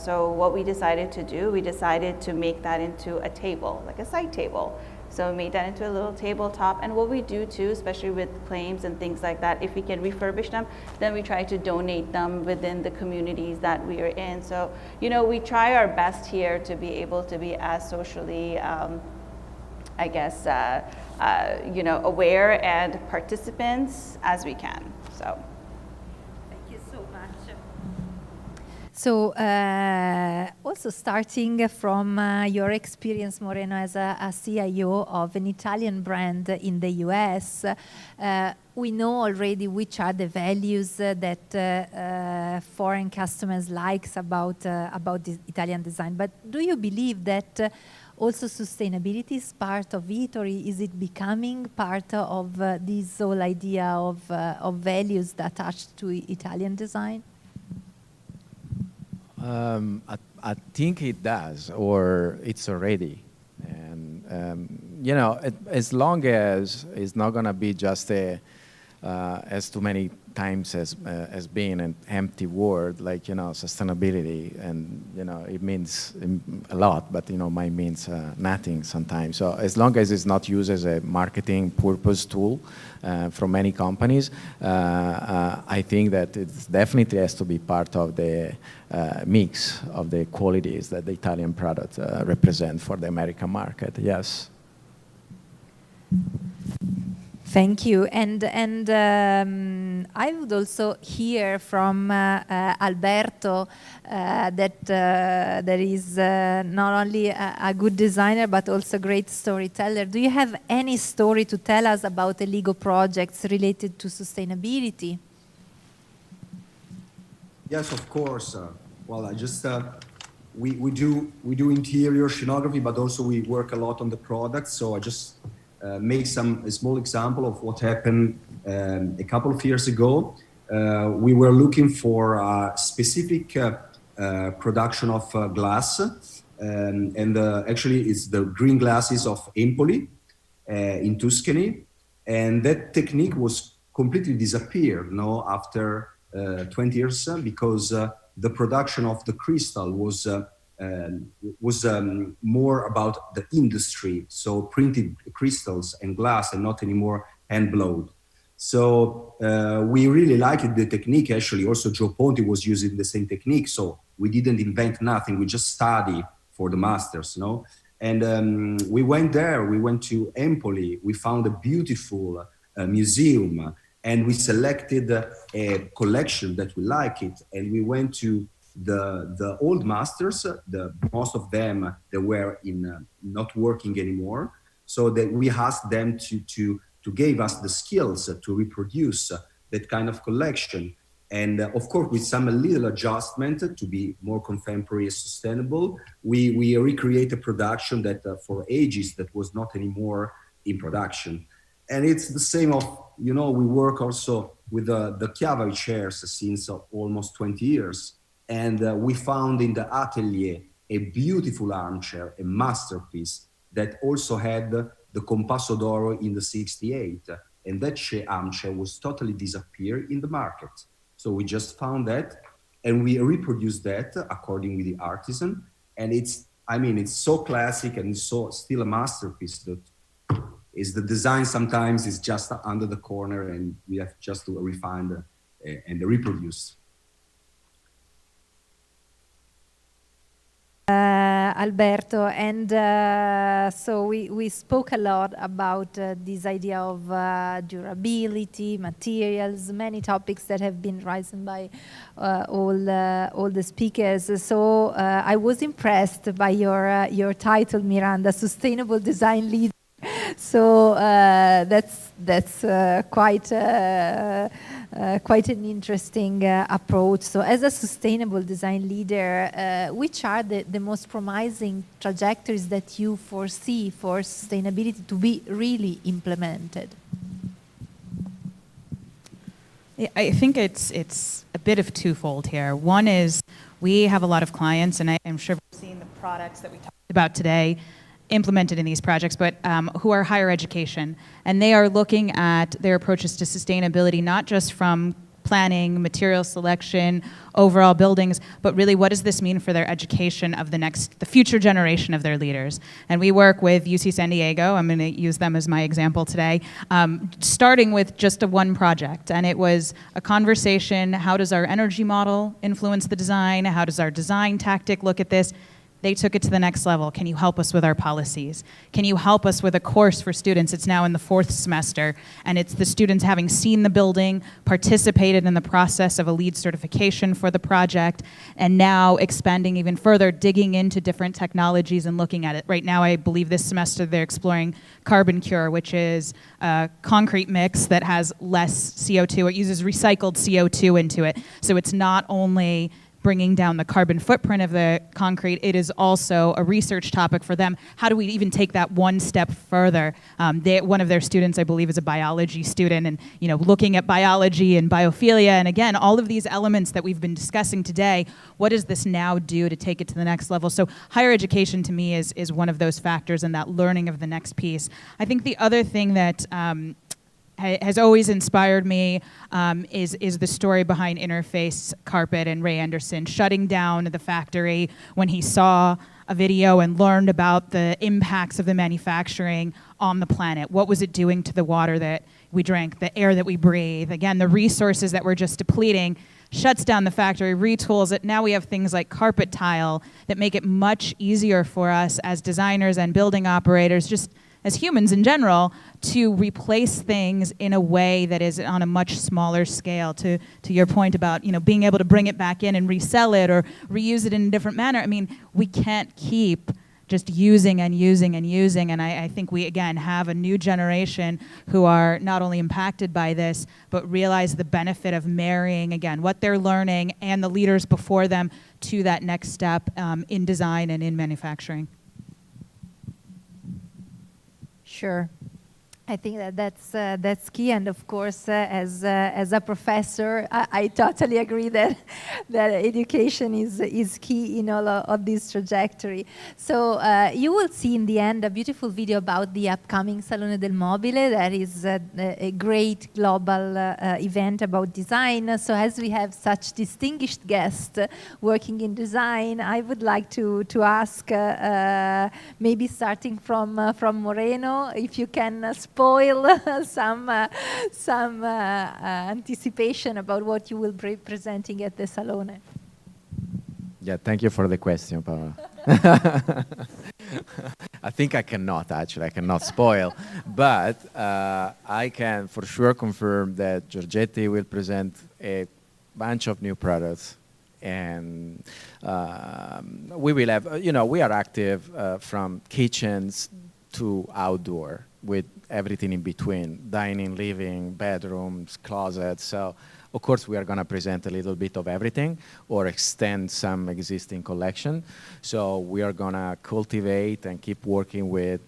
So what we decided to do, we decided to make that into a table, like a side table. So we made that into a little tabletop. And what we do too, especially with claims and things like that, if we can refurbish them, then we try to donate them within the communities that we are in. So, you know, we try our best here to be able to be as socially, you know, aware and participants as we can. So. So also starting from your experience, Moreno, as a CIO of an Italian brand in the US, we know already which are the values that foreign customers likes about the Italian design. But do you believe that also sustainability is part of it, or is it becoming part of this whole idea of values attached to Italian design? I think it does, or it's already. And, you know, as long as it's not going to be just as too many times as being an empty word, like, you know, sustainability, and, you know, it means a lot, but, you know, might means nothing sometimes. So as long as it's not used as a marketing purpose tool from many companies, I think that it definitely has to be part of the mix of the qualities that the Italian product represent for the American market, yes. Thank you. And I would also hear from Alberto that is not only a good designer, but also a great storyteller. Do you have any story to tell us about the LEGO projects related to sustainability? Yes, of course. Well, I just we do interior scenography, but also we work a lot on the products. So I just make a small example of what happened a couple of years ago. We were looking for a specific production of glass, and actually it's the green glasses of Empoli in Tuscany, and that technique was completely disappeared, no, after 20 years, because the production of the crystal was more about the industry, so printed crystals and glass, and not anymore hand blowed. So we really liked the technique. Actually, also Joe Ponti was using the same technique. So we didn't invent nothing. We just study for the masters, no? And we went there. We went to Empoli. We found a beautiful museum, and we selected a collection that we like it, and we went to the old masters. Most of them, they were not working anymore, so that we asked them to give us the skills to reproduce that kind of collection, and of course with some little adjustment to be more contemporary and sustainable. We recreate a production that for ages that was not anymore in production. And it's the same of, you know, we work also with the Chiavari chairs since almost 20 years. And we found in the atelier a beautiful armchair, a masterpiece that also had the Compasso d'Oro in the 68. And that armchair was totally disappeared in the market. So we just found that, and we reproduced that according with the artisan. And it's so classic, and it's still a masterpiece that is the design sometimes is just under the corner, and we have just to refine and reproduce. Alberto, and so we spoke a lot about this idea of durability, materials, many topics that have been raised by all the speakers. So I was impressed by your title, Miranda, Sustainable Design Leader. So that's quite an interesting approach. So as a sustainable design leader, which are the most promising trajectories that you foresee for sustainability to be really implemented? I think it's a bit of twofold here. One is we have a lot of clients, and I'm sure we've seen the products that we talked about today implemented in these projects, but who are higher education. And they are looking at their approaches to sustainability, not just from planning, material selection, overall buildings, but really what does this mean for their education of the future generation of their leaders. And we work with UC San Diego. I'm going to use them as my example today, starting with just one project. And it was a conversation, how does our energy model influence the design? How does our design tactic look at this? They took it to the next level. Can you help us with our policies? Can you help us with a course for students? It's now in the 4th semester, and it's the students having seen the building, participated in the process of a LEED certification for the project, and now expanding even further, digging into different technologies and looking at it. Right now, I believe this semester they're exploring Carbon Cure, which is a concrete mix that has less CO2. It uses recycled CO2 into it. So it's not only bringing down the carbon footprint of the concrete, it is also a research topic for them. How do we even take that one step further? One of their students, I believe, is a biology student, and looking at biology and biophilia, and again, all of these elements that we've been discussing today, what does this now do to take it to the next level? So higher education to me is one of those factors, and that learning of the next piece. I think the other thing that has always inspired me is the story behind Interface Carpet and Ray Anderson shutting down the factory when he saw a video and learned about the impacts of the manufacturing on the planet. What was it doing to the water that we drank, the air that we breathe? Again, the resources that we're just depleting. Shuts down the factory, retools it. Now we have things like carpet tile that make it much easier for us as designers and building operators, just as humans in general, to replace things in a way that is on a much smaller scale. To your point about being able to bring it back in and resell it or reuse it in a different manner. I mean, we can't keep just using and using and using. And I think we, again, have a new generation who are not only impacted by this, but realize the benefit of marrying, again, what they're learning and the leaders before them to that next step in design and in manufacturing. Sure. I think that's key, and of course, as a professor, I totally agree that education is key in all of this trajectory. So you will see in the end a beautiful video about the upcoming Salone del Mobile. That is a great global event about design. So as we have such distinguished guests working in design, I would like to ask, maybe starting from Moreno, if you can spoil some anticipation about what you will be presenting at the Salone. Yeah, thank you for the question, Paola. I think I cannot spoil, but I can for sure confirm that Giorgetti will present a bunch of new products, and we will have, we are active from kitchens to outdoor, with everything in between, dining, living, bedrooms, closets. So, of course, we are going to present a little bit of everything or extend some existing collection. So we are going to cultivate and keep working with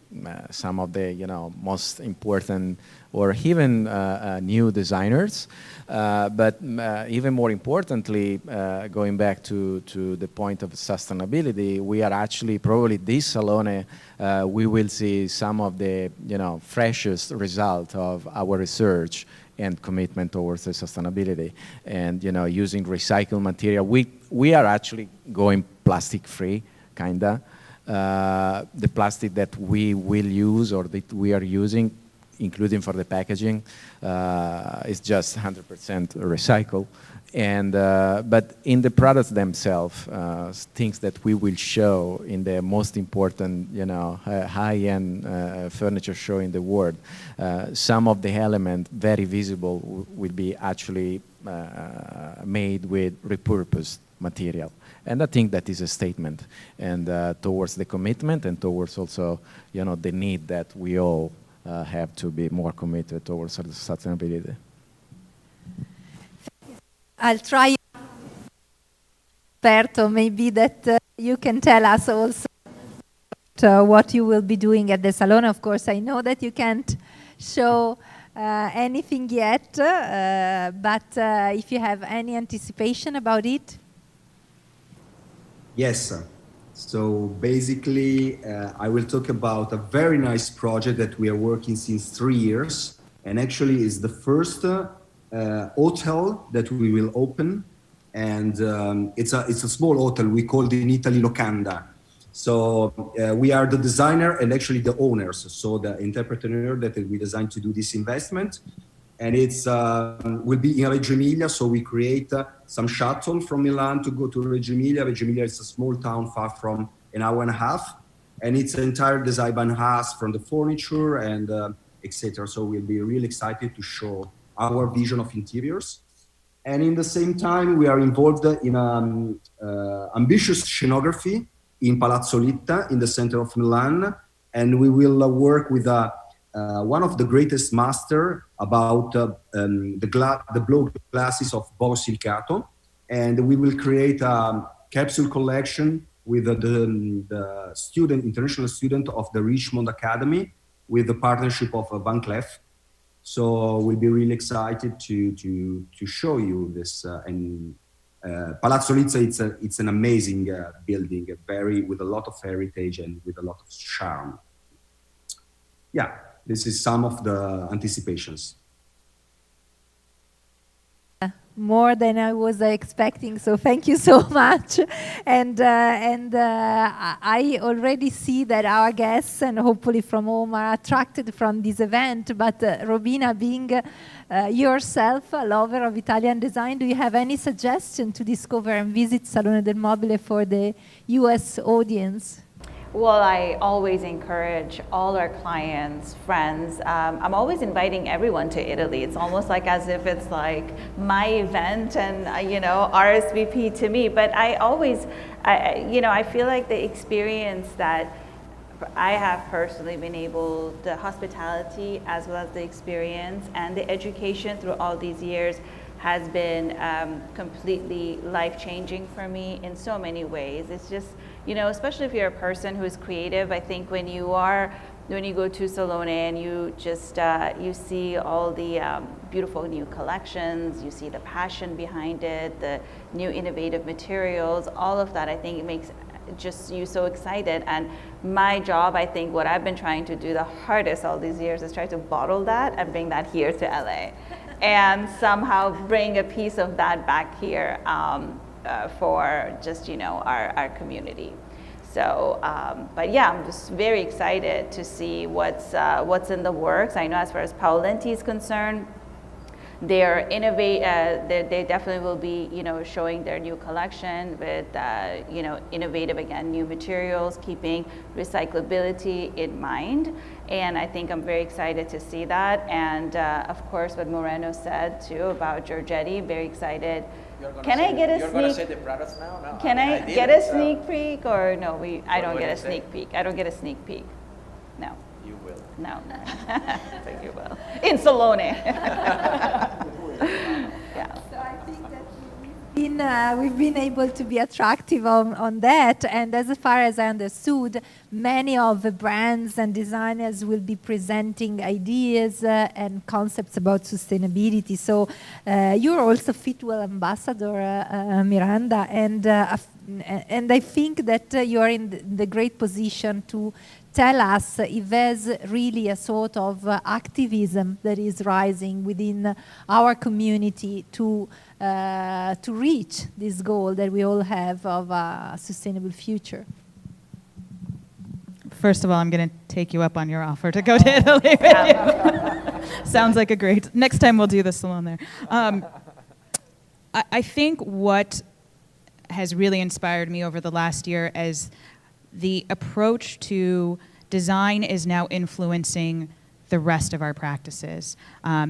some of the, most important or even new designers. But even more importantly, going back to the point of sustainability, we are actually probably this Salone, we will see some of the freshest result of our research and commitment towards the sustainability, and using recycled material. We are actually going plastic free, kinda. The plastic that we will use or that we are using, including for the packaging, is just 100% recycled. And but in the products themselves, things that we will show in the most important, high-end furniture show in the world, some of the elements very visible will be actually made with repurposed material. And I think that is a statement, and towards the commitment and towards also, the need that we all have to be more committed towards sustainability. I'll try, Alberto, maybe that you can tell us also what you will be doing at the Salone. Of course, I know that you can't show anything yet, but if you have any anticipation about it. Yes. So basically, I will talk about a very nice project that we are working since 3 years, and actually is the first hotel that we will open, and it's a small hotel. We call it in Italy Locanda. So we are the designer and actually the owners, so the entrepreneur that we designed to do this investment, and it's will be in Reggio Emilia. So we create some shuttle from Milan to go to Reggio Emilia. Reggio Emilia is a small town far from an hour and a half, and it's an entire design by us from the furniture and etc. So we'll be really excited to show our vision of interiors. And in the same time, we are involved in ambitious scenography in Palazzo Litta in the center of Milan. And we will work with one of the greatest master about the blow glasses of Bovo Silicato. And we will create a capsule collection with the student, international student of the Richmond Academy with the partnership of Van Cleef. So we'll be really excited to show you this. Palazzo Litta, it's an amazing building, with a lot of heritage and with a lot of charm. Yeah, this is some of the anticipations. More than I was expecting, so thank you so much. And I already see that our guests and hopefully from home are attracted from this event. But Robina, being yourself a lover of Italian design, do you have any suggestion to discover and visit Salone del Mobile for the US audience? Well, I always encourage all our clients, friends. I'm always inviting everyone to Italy. It's almost like as if it's like my event and, RSVP to me. But I always, I feel like the experience that I have personally been able, the hospitality as well as the experience and the education through all these years has been completely life-changing for me in so many ways. It's just, especially if you're a person who is creative, I think when you go to Salone and you just, you see all the beautiful new collections, you see the passion behind it, the new innovative materials, all of that, I think it makes just you so excited. And my job, I think what I've been trying to do the hardest all these years is try to bottle that and bring that here to LA. And somehow bring a piece of that back here for just, our community. So, but yeah, I'm just very excited to see what's in the works. I know as far as Paolenti is concerned, they're they definitely will be, showing their new collection with, innovative, again, new materials, keeping recyclability in mind. And I think I'm very excited to see that. And of course, what Moreno said too about Giorgetti, very excited. Can I get a sneak? You're going to say the products now? No, Can I get a sneak peek or no? I don't get a sneak peek. I don't get a sneak peek. No. You will. No. I think you will. In Salone. Yeah. So I think that we've been able to be attractive on that, and as far as I understood, many of the brands and designers will be presenting ideas and concepts about sustainability. So you're also Fitwel ambassador, Miranda, and I think that you are in the great position to tell us if there's really a sort of activism that is rising within our community to reach this goal that we all have of a sustainable future. First of all, I'm going to take you up on your offer to go to Italy. Sounds like a great. Next time we'll do the salon there. I think what has really inspired me over the last year is the approach to design is now influencing the rest of our practices.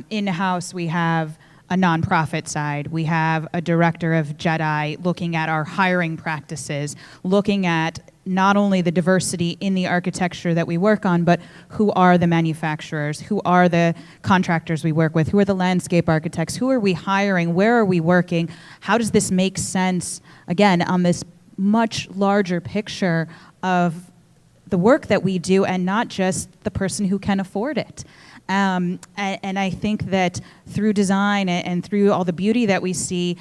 In-house, we have a nonprofit side. We have a director of JEDI looking at our hiring practices, looking at not only the diversity in the architecture that we work on, but who are the manufacturers, who are the contractors we work with, who are the landscape architects, who are we hiring, where are we working, how does this make sense, again, on this much larger picture of the work that we do and not just the person who can afford it. And I think that through design and through all the beauty that we see,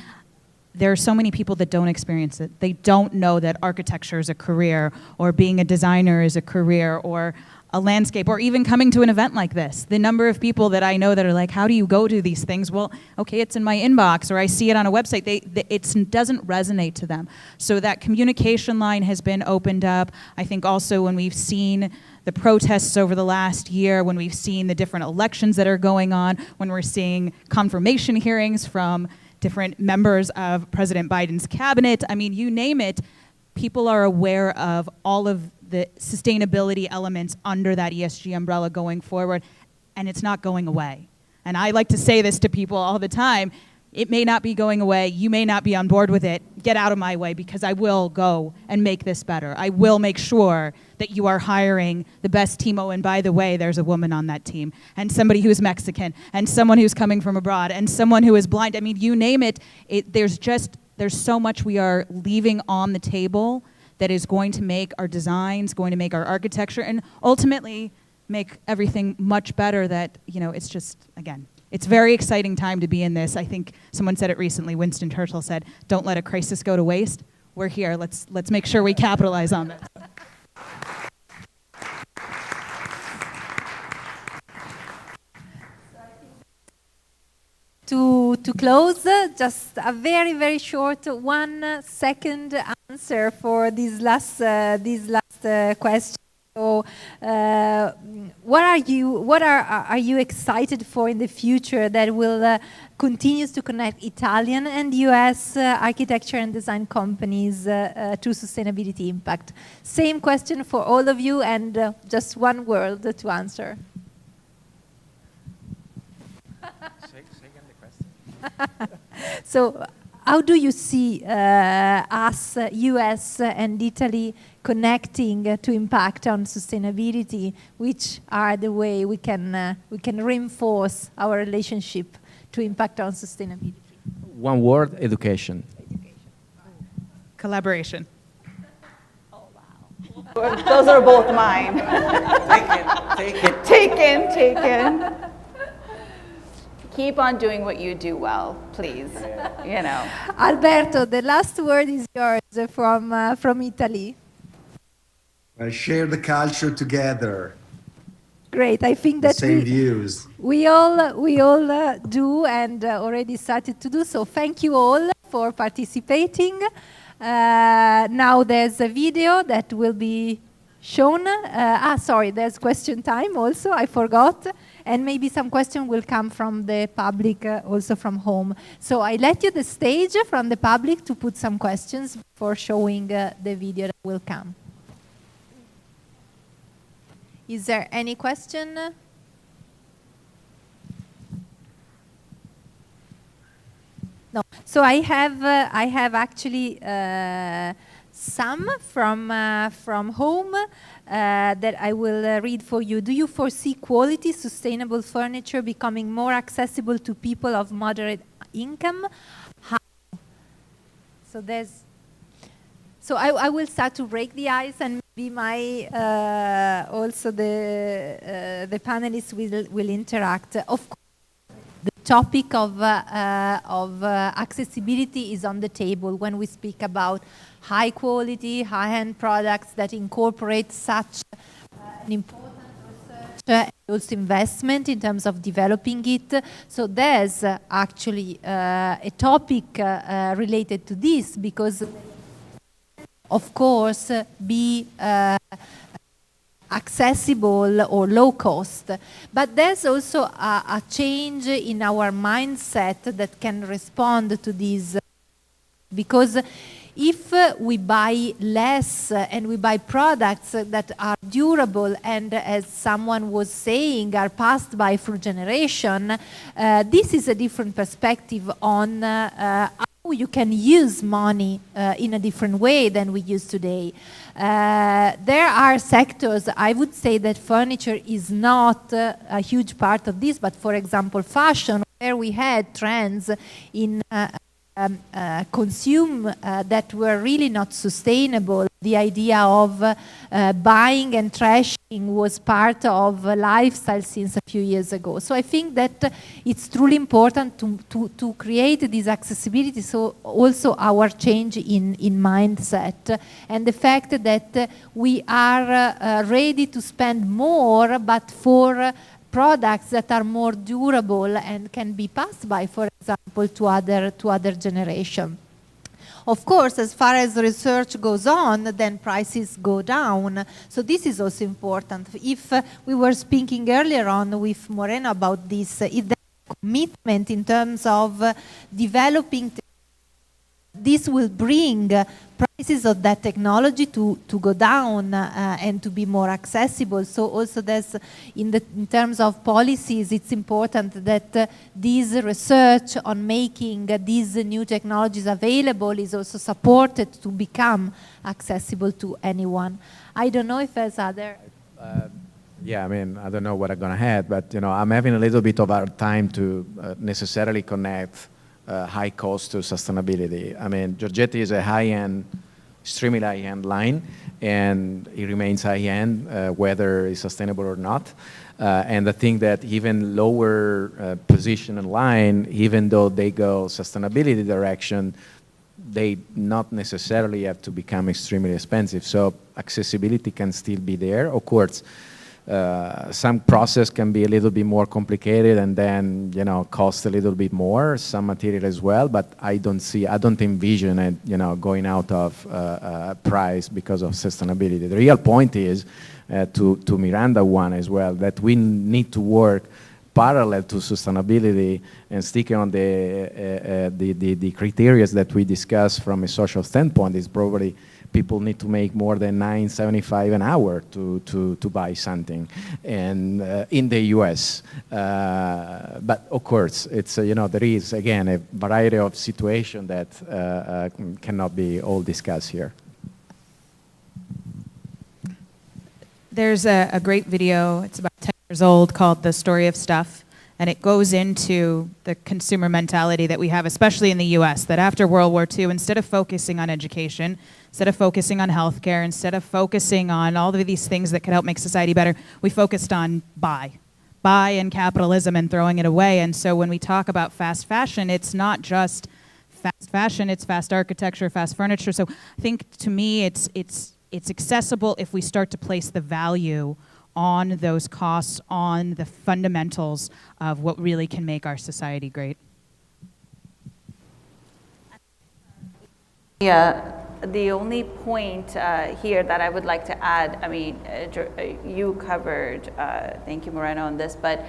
there are so many people that don't experience it. They don't know that architecture is a career, or being a designer is a career, or a landscape, or even coming to an event like this. The number of people that I know that are like, how do you go to these things? Well, okay, it's in my inbox, or I see it on a website. It doesn't resonate to them. So that communication line has been opened up. I think also when we've seen the protests over the last year, when we've seen the different elections that are going on, when we're seeing confirmation hearings from different members of President Biden's cabinet, I mean, you name it, people are aware of all of the sustainability elements under that ESG umbrella going forward, and it's not going away. And I like to say this to people all the time. It may not be going away. You may not be on board with it. Get out of my way, because I will go and make this better. I will make sure that you are hiring the best team. Oh, and by the way, there's a woman on that team, and somebody who's Mexican, and someone who's coming from abroad, and someone who is blind. I mean, you name it. There's so much we are leaving on the table that is going to make our designs, going to make our architecture, and ultimately make everything much better. That, it's just, again, it's a very exciting time to be in this. I think someone said it recently. Winston Churchill said, "Don't let a crisis go to waste." We're here. Let's make sure we capitalize on that. To close, just a very, very short 1 second answer for this last question. So, what are you excited for in the future that will continues to connect Italian and US architecture and design companies to sustainability impact? Same question for all of you, and just one word to answer. So, how do you see us, US and Italy, connecting to impact on sustainability? Which are the way we can reinforce our relationship to impact on sustainability? One word: education. Collaboration. Oh, wow. Those are both mine. Taken. Keep on doing what you do well, please. Alberto, the last word is yours from Italy. Share the culture together. Great. I think that same views. We all do, and already started to do so. Thank you all for participating. Now there's a video that will be shown. Sorry, there's question time also. I forgot. And maybe some question will come from the public, also from home. So I let you the stage from the public to put some questions before showing the video that will come. Is there any question? No. So I have actually some from home that I will read for you. Do you foresee quality, sustainable furniture becoming more accessible to people of moderate income? How? So I will start to break the ice, and maybe also the panelists will interact. Of course, the topic of accessibility is on the table when we speak about high quality, high-end products that incorporate such an important research and also investment in terms of developing it. So there's actually a topic related to this, because of course be accessible or low cost. But there's also a change in our mindset that can respond to this, because if we buy less and we buy products that are durable and, as someone was saying, are passed by through generation, this is a different perspective on how you can use money in a different way than we use today. There are sectors, I would say that furniture is not a huge part of this, but for example fashion, where we had trends in consume that were really not sustainable. The idea of buying and trashing was part of lifestyle since a few years ago. So I think that it's truly important to create this accessibility, so also our change in mindset, and the fact that we are ready to spend more, but for products that are more durable and can be passed by, for example, to other generation. Of course, as far as research goes on, then prices go down. So this is also important. If we were speaking earlier on with Moreno about this, if there is commitment in terms of developing this will bring prices of that technology to go down and to be more accessible. So also there's, in terms of policies, it's important that this research on making these new technologies available is also supported to become accessible to anyone. I don't know if there's other... Yeah, I mean, I don't know what I'm going to add, but, I'm having a little bit of hard time to necessarily connect high cost to sustainability. I mean, Giorgetti is a high-end, extremely high-end line, and it remains high-end, whether it's sustainable or not. And I think that even lower position in line, even though they go sustainability direction, they not necessarily have to become extremely expensive. So accessibility can still be there. Of course, some process can be a little bit more complicated and then, cost a little bit more, some material as well, but I don't envision it, going out of price because of sustainability. The real point is, to Miranda one as well, that we need to work parallel to sustainability and sticking on the criteria that we discuss from a social standpoint is probably people need to make more than $9.75 an hour to buy something, and in the US. But of course, it's there is again a variety of situations that cannot be all discussed here. There's a great video, it's about 10 years old, called The Story of Stuff, and it goes into the consumer mentality that we have, especially in the US, that after World War II, instead of focusing on education, instead of focusing on healthcare, instead of focusing on all of these things that could help make society better, we focused on buy and capitalism and throwing it away. And so when we talk about fast fashion, it's not just fast fashion, it's fast architecture, fast furniture. So I think to me it's accessible if we start to place the value on those costs, on the fundamentals of what really can make our society great. Yeah, the only point here that I would like to add, I mean, you covered, thank you Moreno on this, but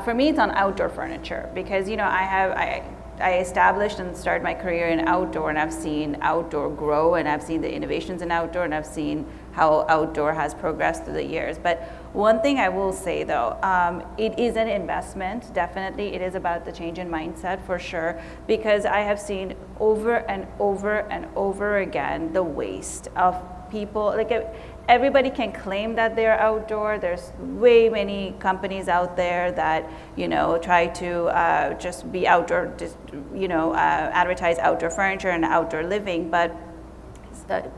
for me it's on outdoor furniture because, I established and started my career in outdoor, and I've seen outdoor grow, and I've seen the innovations in outdoor, and I've seen how outdoor has progressed through the years. But one thing I will say though, it is an investment, definitely. It is about the change in mindset for sure, because I have seen over and over and over again the waste of people. Like everybody can claim that they're outdoor. There's way many companies out there that, try to just be outdoor, advertise outdoor furniture and outdoor living, but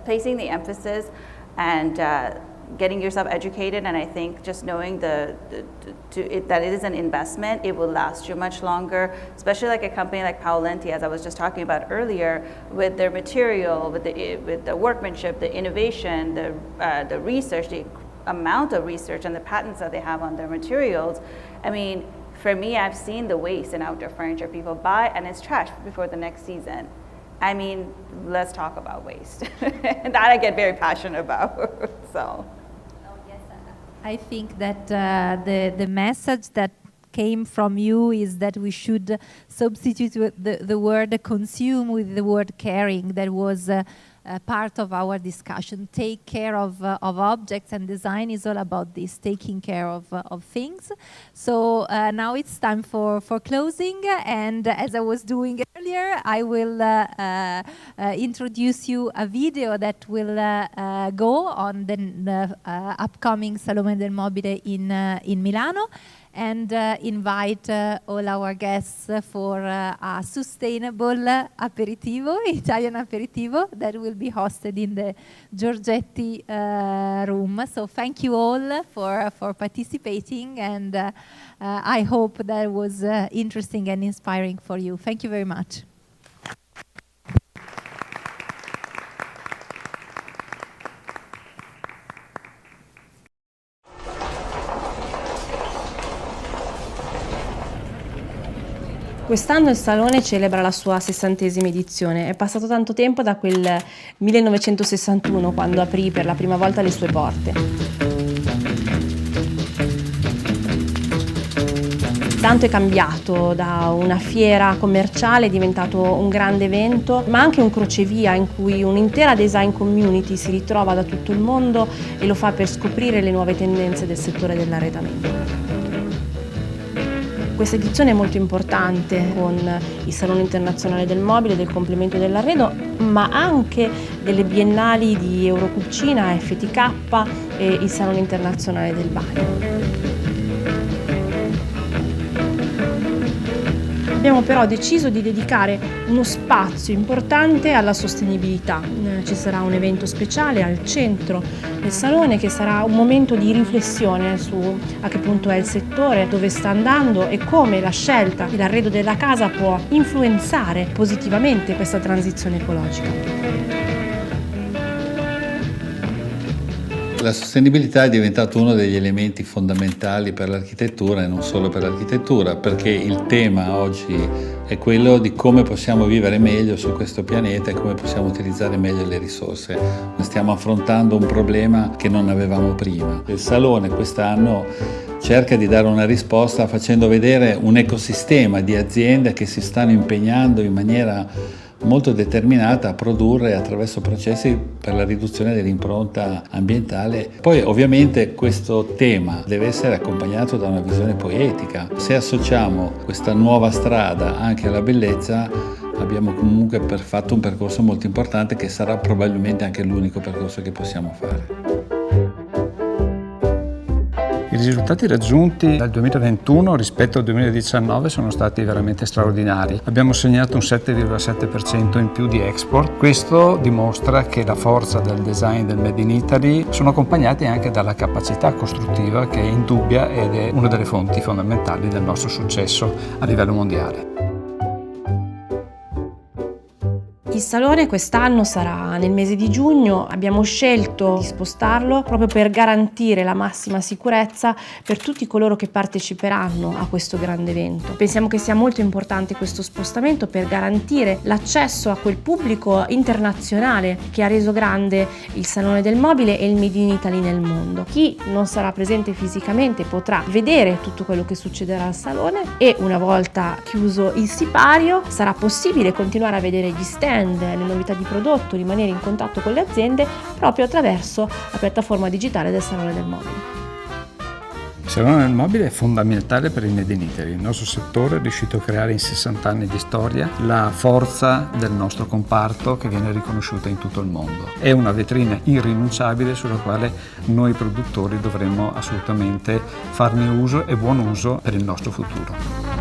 placing the emphasis and getting yourself educated, and I think just knowing that it is an investment, it will last you much longer, especially like a company like Paolenti, as I was just talking about earlier, with their material, with the workmanship, the innovation, the research, the amount of research and the patents that they have on their materials. I mean, for me, I've seen the waste in outdoor furniture. People buy and it's trash before the next season. I mean, let's talk about waste. That I get very passionate about, so. I think that the message that came from you is that we should substitute the word consume with the word caring. That was part of our discussion. Take care of objects, and design is all about this, taking care of things. So now it's time for closing, and as I was doing earlier, I will introduce you a video that will go on the upcoming Salone del Mobile in Milano, and invite all our guests for a sustainable aperitivo, Italian aperitivo, that will be hosted in the Giorgetti room. So thank you all for participating, and I hope that was interesting and inspiring for you. Thank you very much. Quest'anno il Salone celebra la sua 60ª edizione. È passato tanto tempo da quel 1961, quando aprì per la prima volta le sue porte. Tanto è cambiato, da una fiera commerciale è diventato un grande evento, ma anche un crocevia in cui un'intera design community si ritrova da tutto il mondo e lo fa per scoprire le nuove tendenze del settore dell'arredamento. Questa edizione è molto importante con il Salone Internazionale del Mobile, del Complemento dell'Arredo, ma anche delle biennali di Eurocucina, FTK e il Salone Internazionale del Bagno. Abbiamo però deciso di dedicare uno spazio importante alla sostenibilità. Ci sarà un evento speciale al centro del Salone che sarà un momento di riflessione su a che punto è il settore, dove sta andando e come la scelta dell'arredo della casa può influenzare positivamente questa transizione ecologica. La sostenibilità è diventato uno degli elementi fondamentali per l'architettura e non solo per l'architettura, perché il tema oggi è quello di come possiamo vivere meglio su questo pianeta e come possiamo utilizzare meglio le risorse. Stiamo affrontando un problema che non avevamo prima. Il Salone quest'anno cerca di dare una risposta facendo vedere un ecosistema di aziende che si stanno impegnando in maniera molto determinata a produrre attraverso processi per la riduzione dell'impronta ambientale. Poi ovviamente questo tema deve essere accompagnato da una visione poetica. Se associamo questa nuova strada anche alla bellezza, abbiamo comunque fatto un percorso molto importante che sarà probabilmente anche l'unico percorso che possiamo fare. I risultati raggiunti dal 2021 rispetto al 2019 sono stati veramente straordinari. Abbiamo segnato un 7,7% in più di export. Questo dimostra che la forza del design del Made in Italy sono accompagnati anche dalla capacità costruttiva che è indubbia ed è una delle fonti fondamentali del nostro successo a livello mondiale. Il Salone quest'anno sarà nel mese di giugno, abbiamo scelto di spostarlo proprio per garantire la massima sicurezza per tutti coloro che parteciperanno a questo grande evento. Pensiamo che sia molto importante questo spostamento per garantire l'accesso a quel pubblico internazionale che ha reso grande il Salone del Mobile e il Made in Italy nel mondo. Chi non sarà presente fisicamente potrà vedere tutto quello che succederà al Salone e una volta chiuso il sipario sarà possibile continuare a vedere gli stand, le novità di prodotto, rimanere in contatto con le aziende proprio attraverso la piattaforma digitale del Salone del Mobile. Il Salone del Mobile è fondamentale per il Made in Italy. Il nostro settore è riuscito a creare in 60 anni di storia la forza del nostro comparto che viene riconosciuta in tutto il mondo. È una vetrina irrinunciabile sulla quale noi produttori dovremmo assolutamente farne uso e buon uso per il nostro futuro.